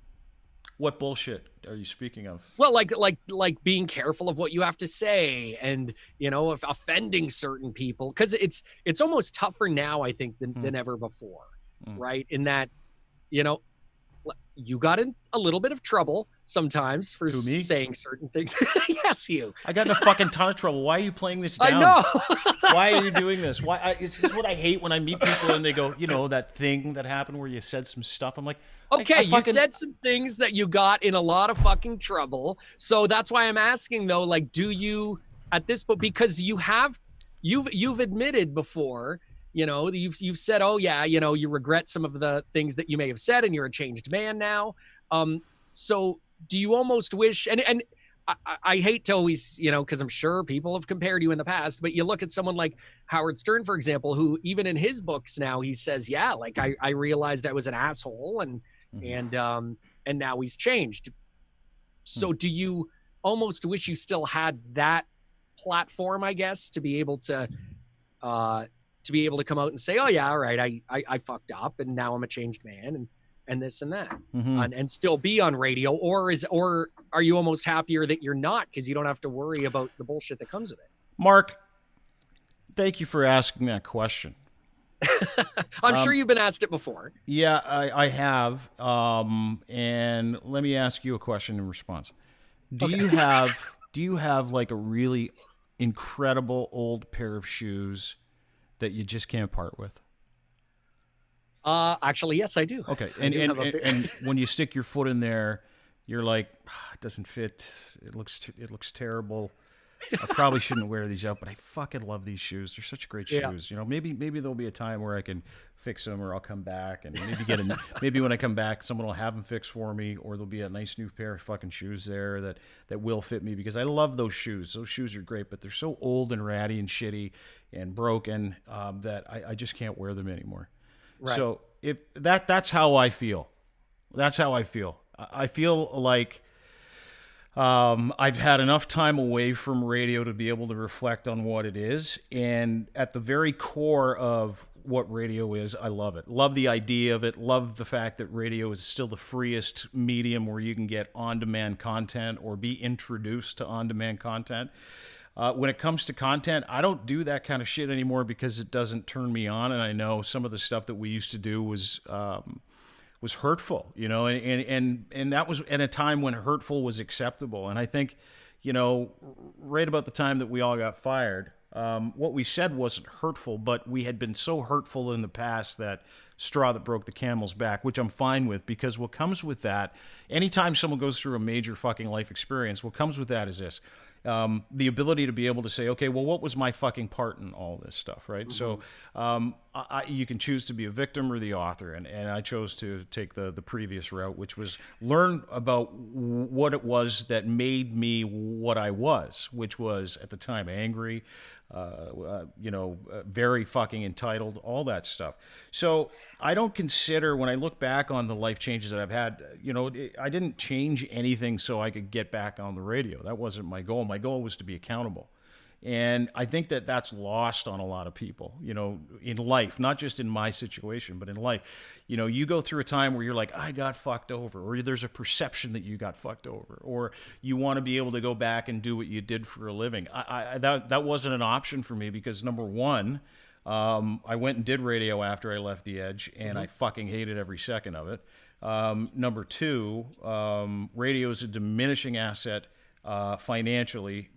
What bullshit are you speaking of? Well, like being careful of what you have to say, and, you know, if offending certain people, because it's almost tougher now, I think, than ever before, right? In that, you know, you got in a little bit of trouble sometimes for saying certain things. Yes, you. I got in a fucking ton of trouble. Why are you playing this down? I know. Why are you doing this? Why? It's just what I hate when I meet people and they go, you know, that thing that happened where you said some stuff. I'm like, okay, you said some things that you got in a lot of fucking trouble. So that's why I'm asking, though, like, do you at this point, because you've admitted before, you know, you've said, oh yeah, you know, you regret some of the things that you may have said, and you're a changed man now. So do you almost wish, and I hate to always, you know, because I'm sure people have compared you in the past, but you look at someone like Howard Stern, for example, who even in his books now, he says, yeah, like I realized I was an asshole, and now he's changed. So do you almost wish you still had that platform, I guess, to be able to come out and say, oh yeah, all right, I fucked up, and now I'm a changed man, and this and that, and still be on radio, or are you almost happier that you're not, because you don't have to worry about the bullshit that comes with it? Mark, thank you for asking that question. I'm sure you've been asked it before. Yeah, I have. And let me ask you a question in response. Do you have like a really incredible old pair of shoes that you just can't part with? Actually, yes, I do. Okay. And when you stick your foot in there, you're like, it doesn't fit. It looks terrible. I probably shouldn't wear these out, but I fucking love these shoes. They're such great shoes. You know, maybe there'll be a time where I can fix them, or I'll come back and maybe when I come back, someone will have them fixed for me, or there'll be a nice new pair of fucking shoes there that will fit me, because I love those shoes. Those shoes are great, but they're so old and ratty and shitty and broken that I just can't wear them anymore. Right. So if that's how I feel. That's how I feel. I feel like I've had enough time away from radio to be able to reflect on what it is. And at the very core of what radio is, I love it. Love the idea of it. Love the fact that radio is still the freest medium where you can get on-demand content or be introduced to on-demand content. When it comes to content, I don't do that kind of shit anymore because it doesn't turn me on. And I know some of the stuff that we used to do was hurtful, you know, and that was at a time when hurtful was acceptable. And I think, you know, right about the time that we all got fired, what we said wasn't hurtful, but we had been so hurtful in the past that straw that broke the camel's back, which I'm fine with, because what comes with that, anytime someone goes through a major fucking life experience, what comes with that is this. The ability to be able to say, okay, well, what was my fucking part in all this stuff, right? Mm-hmm. So you can choose to be a victim or the author, and I chose to take the previous route, which was learn about what it was that made me what I was, which was at the time angry, very fucking entitled, all that stuff. So I don't consider, when I look back on the life changes that I've had, you know, I didn't change anything so I could get back on the radio. That wasn't my goal. My goal was to be accountable. And I think that that's lost on a lot of people, you know, in life, not just in my situation, but in life. You know, you go through a time where you're like, I got fucked over, or there's a perception that you got fucked over, or you want to be able to go back and do what you did for a living. That wasn't an option for me because, number one, I went and did radio after I left The Edge, and I fucking hated every second of it. Number two, radio is a diminishing asset financially,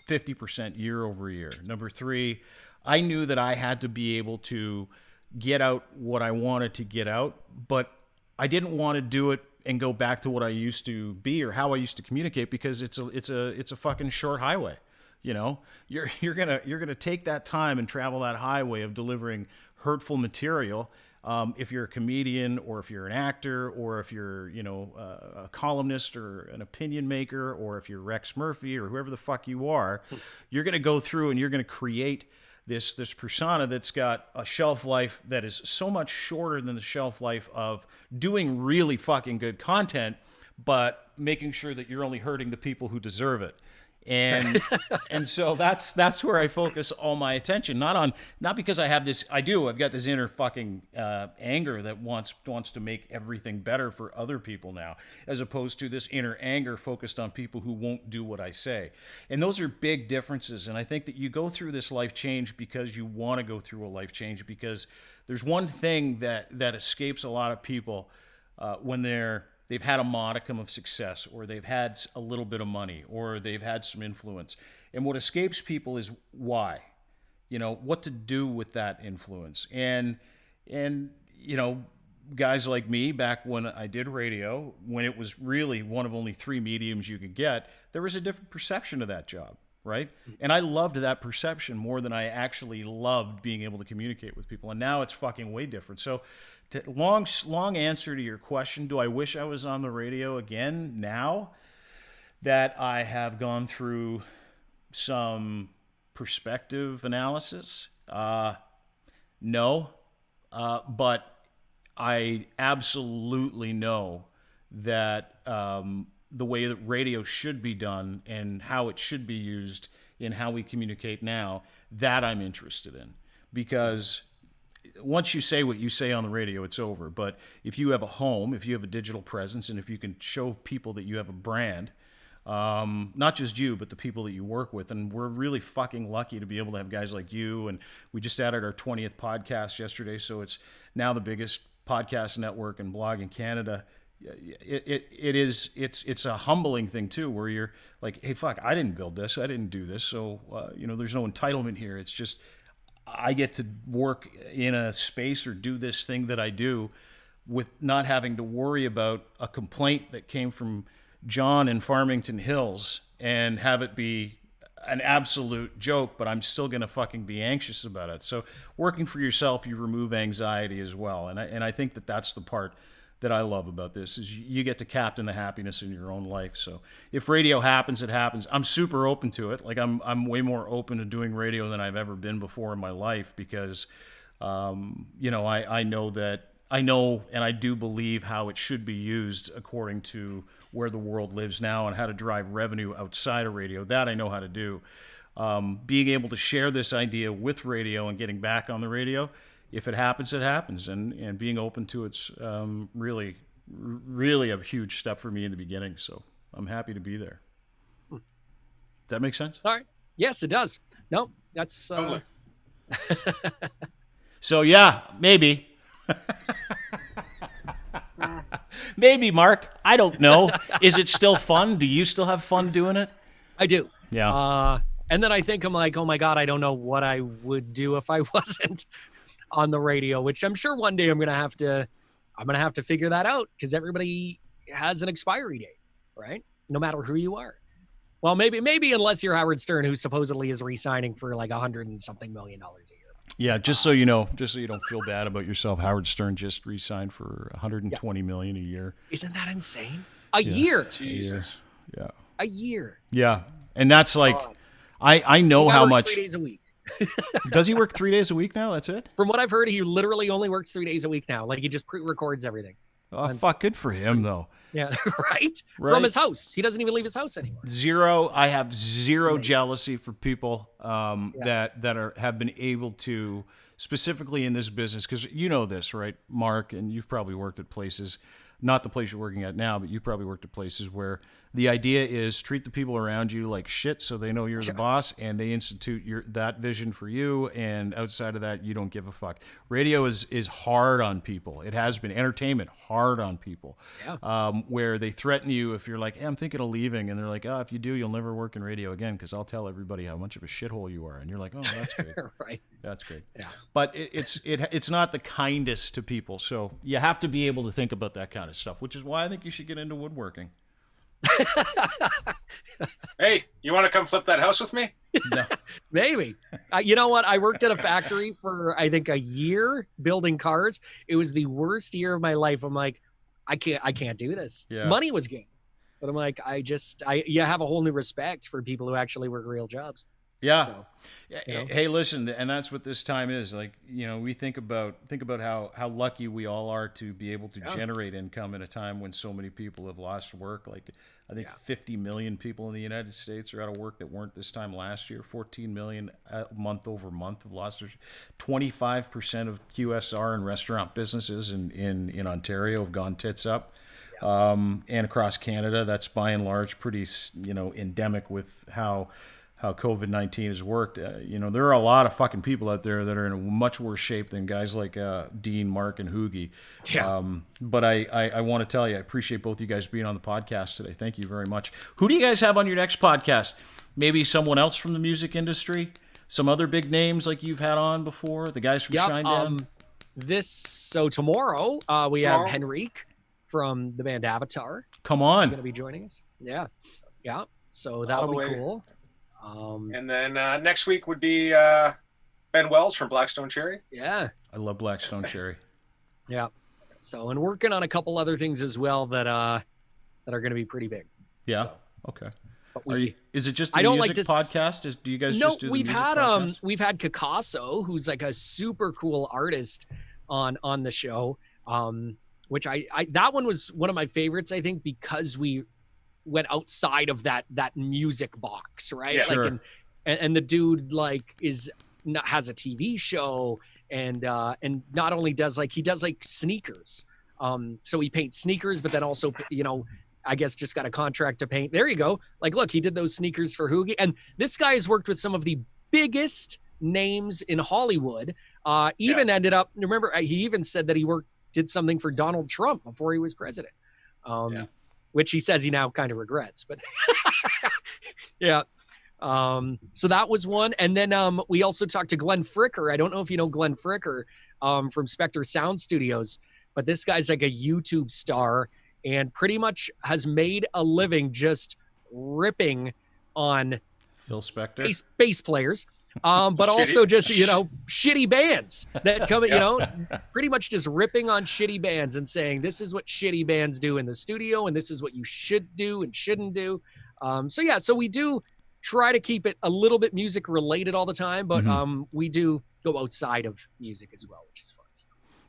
50% year over year. Number three, I knew that I had to be able to get out what I wanted to get out, but I didn't want to do it and go back to what I used to be or how I used to communicate, because it's a fucking short highway. You know, you're gonna take that time and travel that highway of delivering hurtful material. If you're a comedian, or if you're an actor, or if you're, you know, a columnist or an opinion maker, or if you're Rex Murphy or whoever the fuck you are, you're going to go through and you're going to create this persona that's got a shelf life that is so much shorter than the shelf life of doing really fucking good content, but making sure that you're only hurting the people who deserve it. And so that's where I focus all my attention, not because I've got this inner fucking anger that wants to make everything better for other people now, as opposed to this inner anger focused on people who won't do what I say. And those are big differences. And I think that you go through this life change because you want to go through a life change, because there's one thing that escapes a lot of people when they've had a modicum of success, or they've had a little bit of money, or they've had some influence. And what escapes people is why, you know, what to do with that influence. And you know, guys like me, back when I did radio, when it was really one of only 3 mediums you could get, there was a different perception of that job, right? And I loved that perception more than I actually loved being able to communicate with people. And now it's fucking way different. So long answer to your question, do I wish I was on the radio again now that I have gone through some perspective analysis? No. But I absolutely know that the way that radio should be done and how it should be used in how we communicate now, that I'm interested in. Because once you say what you say on the radio, it's over. But if you have a home, if you have a digital presence, and if you can show people that you have a brand, not just you, but the people that you work with, and we're really fucking lucky to be able to have guys like you. And we just added our 20th podcast yesterday, so it's now the biggest podcast network and blog in Canada. It's a humbling thing too, where you're like, hey, fuck, I didn't build this, I didn't do this, so you know, there's no entitlement here. It's just I get to work in a space or do this thing that I do with not having to worry about a complaint that came from John in Farmington Hills and have it be an absolute joke, but I'm still going to fucking be anxious about it. So working for yourself, you remove anxiety as well. And I think that that's the part that I love about this, is you get to captain the happiness in your own life. So if radio happens, it happens. I'm super open to it. Like I'm way more open to doing radio than I've ever been before in my life, because, you know, I know and I do believe how it should be used according to where the world lives now and how to drive revenue outside of radio. That I know how to do. Being able to share this idea with radio and getting back on the radio, if it happens, it happens. And being open to it's really, really a huge step for me in the beginning. So I'm happy to be there. Does that make sense? All right. Yes, it does. No, that's... So yeah, maybe. Maybe, Mark. I don't know. Is it still fun? Do you still have fun doing it? I do. Yeah. And then I think I'm like, oh my God, I don't know what I would do if I wasn't on the radio, which I'm sure one day I'm going to have to figure that out, because everybody has an expiry date, right? No matter who you are. Well, maybe unless you're Howard Stern, who supposedly is re-signing for like $100 and something million a year. Yeah, just so you know, just so you don't feel bad about yourself, Howard Stern just re-signed for $120 million a year. Isn't that insane? A year. Jesus. Yeah. A year. Yeah, and that's like, I know how much. 3 days a week. Does he work 3 days a week now? That's it? From what I've heard, he literally only works 3 days a week now. Like, he just pre-records everything. Oh, fuck, good for him, though. Yeah, right? From his house. He doesn't even leave his house anymore. I have zero jealousy for people that have been able to, specifically in this business, because you know this, right, Mark, and you've probably worked at places, not the place you're working at now, but you've probably worked at places where The idea is treat the people around you like shit so they know you're the boss, and they institute that vision for you, and outside of that, you don't give a fuck. Radio is hard on people. It has been. Entertainment, hard on people. Yeah. Where they threaten you if you're like, hey, I'm thinking of leaving, and they're like, if you do, you'll never work in radio again because I'll tell everybody how much of a shithole you are. And you're like, oh, that's great. Right. That's great. Yeah. But it's not the kindest to people, so you have to be able to think about that kind of stuff, which is why I think you should get into woodworking. Hey, you want to come flip that house with me? No. Maybe. You know what? I worked at a factory for, I think, a year building cars. It was the worst year of my life. I'm like, I can't do this. Yeah. Money was good. But I'm like, you have a whole new respect for people who actually work real jobs. Yeah. So, you know. Hey, listen, and that's what this time is. Like, we think about how lucky we all are to be able to generate income in a time when so many people have lost work. Like, I think 50 million people in the United States are out of work that weren't this time last year. 14 million month over month have lost their. 25% of QSR and restaurant businesses in Ontario have gone tits up. And across Canada, that's by and large pretty, endemic with how COVID-19 has worked. There are a lot of fucking people out there that are in much worse shape than guys like Dean, Mark, and Hoogie. Yeah. But I want to tell you, I appreciate both you guys being on the podcast today. Thank you very much. Who do you guys have on your next podcast? Maybe someone else from the music industry? Some other big names like you've had on before? The guys from Shinedown? Tomorrow we have Henrique from the band Avatar. Come on. He's going to be joining us. Yeah. Yeah. So that'll be cool. And then next week would be Ben Wells from Blackstone Cherry. Yeah. I love Blackstone Cherry. Yeah. So, and working on a couple other things as well that are going to be pretty big. Yeah. So, okay. But is it just a music podcast? Do you guys just do the music podcast? We've had Kakasso, who's like a super cool artist on the show. Which I that one was one of my favorites, I think, because we went outside of that music box, right? Yeah, like, and the dude has a TV show and not only does he does sneakers. So he paints sneakers, but then also, I guess just got a contract to paint. There you go. Like, look, he did those sneakers for Hoogie. And this guy has worked with some of the biggest names in Hollywood. Ended up, remember, he even said that he did something for Donald Trump before he was president. Which he says he now kind of regrets, but yeah. So that was one. And then we also talked to Glenn Fricker. I don't know if you know Glenn Fricker from Spectre Sound Studios, but this guy's like a YouTube star and pretty much has made a living just ripping on Phil Spector bass players. But also just, shitty bands that come, pretty much just ripping on shitty bands and saying, this is what shitty bands do in the studio. And this is what you should do and shouldn't do. So we do try to keep it a little bit music related all the time, but we do go outside of music as well, which is fun. So.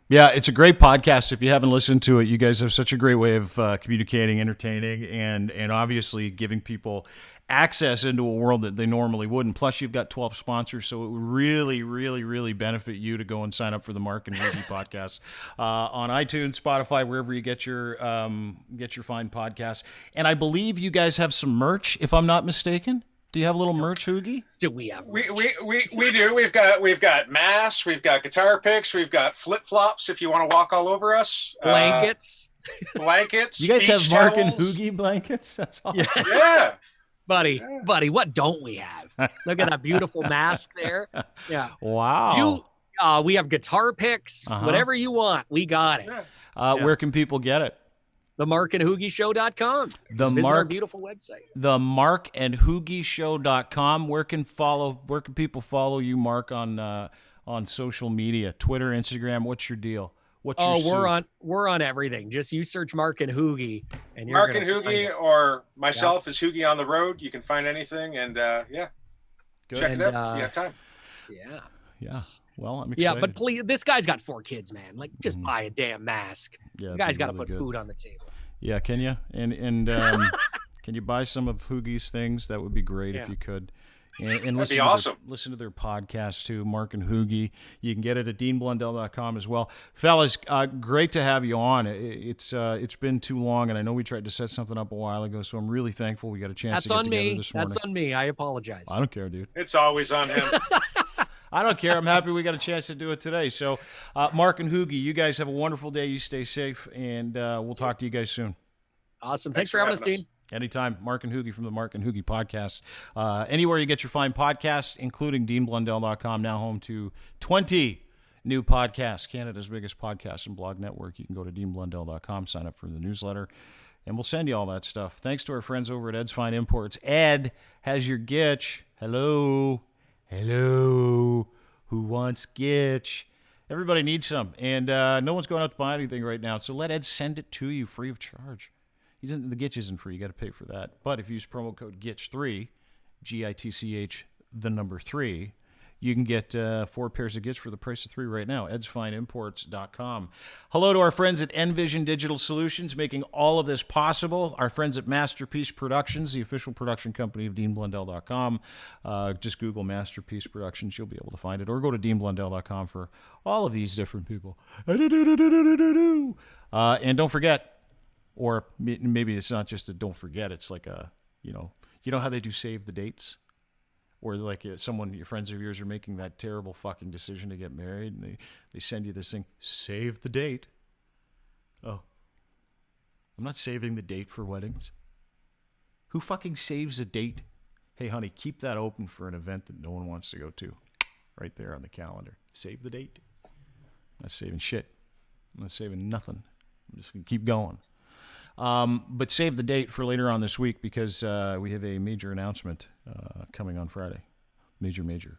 Yeah, it's a great podcast. If you haven't listened to it, you guys have such a great way of communicating, entertaining, and obviously giving people access into a world that they normally wouldn't. Plus, you've got 12 sponsors, so it would really, really, really benefit you to go and sign up for the Mark and Hoogie podcast on iTunes, Spotify, wherever you get your fine podcasts. And I believe you guys have some merch, if I'm not mistaken. Do you have a little merch, Hoogie? Do we have merch? We do. We've got masks, we've got guitar picks, we've got flip flops if you want to walk all over us. Blankets. Blankets. You guys have Mark and towels. Hoogie blankets? That's awesome. Yeah. Buddy, what don't we have? Look at that beautiful mask there. Yeah. Wow. We have guitar picks, whatever you want. We got it. Where can people get it? themarkandhoogieshow.com. Visit our beautiful website. themarkandhoogieshow.com. Where can people follow you, Mark, on social media? Twitter, Instagram, what's your deal? We're on everything. Just you search Mark and Hoogie, and you're Mark and Hoogie, or myself is Hoogie on the Road. You can find anything, and Good. check it out. You have time. Yeah. Well, I'm excited. Yeah, but please, this guy's got 4 kids, man. Like, just buy a damn mask. Yeah, the guy's got to really put food on the table. Yeah, can you? And can you buy some of Hoogie's things? That would be great if you could. And That'd be awesome. Listen to their podcast too, Mark and Hoogie. You can get it at deanblundell.com as well. Fellas, great to have you on. It's been too long, and I know we tried to set something up a while ago, so I'm really thankful we got a chance to get together this morning. That's on me. I apologize. I don't care, dude. It's always on him. I don't care. I'm happy we got a chance to do it today. So, Mark and Hoogie, you guys have a wonderful day. You stay safe, and we'll talk to you guys soon. Awesome. Thanks for having us, Dean. Anytime. Mark and Hoogie from the Mark and Hoogie podcast. Anywhere you get your fine podcasts, including deanblundell.com, now home to 20 new podcasts, Canada's biggest podcast and blog network. You can go to deanblundell.com, sign up for the newsletter, and we'll send you all that stuff. Thanks to our friends over at Ed's Fine Imports. Ed has your gitch. Hello. Who wants gitch? Everybody needs some, and no one's going out to buy anything right now, so let Ed send it to you free of charge. The Gitch isn't free. You got to pay for that. But if you use promo code GITCH3, GITCH, the number 3, you can get 4 pairs of Gitch for the price of 3 right now. edsfineimports.com. Hello to our friends at Envision Digital Solutions, making all of this possible. Our friends at Masterpiece Productions, the official production company of DeanBlundell.com. Just Google Masterpiece Productions. You'll be able to find it. Or go to DeanBlundell.com for all of these different people. And don't forget, or maybe it's not just a don't forget. It's like a, you know how they do save the dates? Or like your friends of yours are making that terrible fucking decision to get married, and they send you this thing, save the date. Oh. I'm not saving the date for weddings. Who fucking saves a date? Hey, honey, keep that open for an event that no one wants to go to. Right there on the calendar. Save the date. I'm not saving shit. I'm not saving nothing. I'm just going to keep going. But save the date for later on this week because we have a major announcement coming on Friday. Major.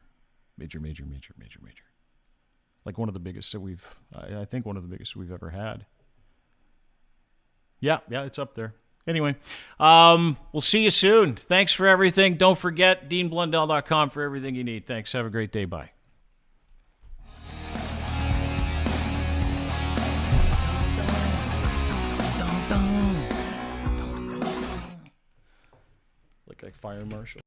Like one of the biggest that I think one of the biggest we've ever had. Yeah, it's up there. Anyway, we'll see you soon. Thanks for everything. Don't forget, DeanBlundell.com for everything you need. Thanks. Have a great day. Bye. Like fire marshal.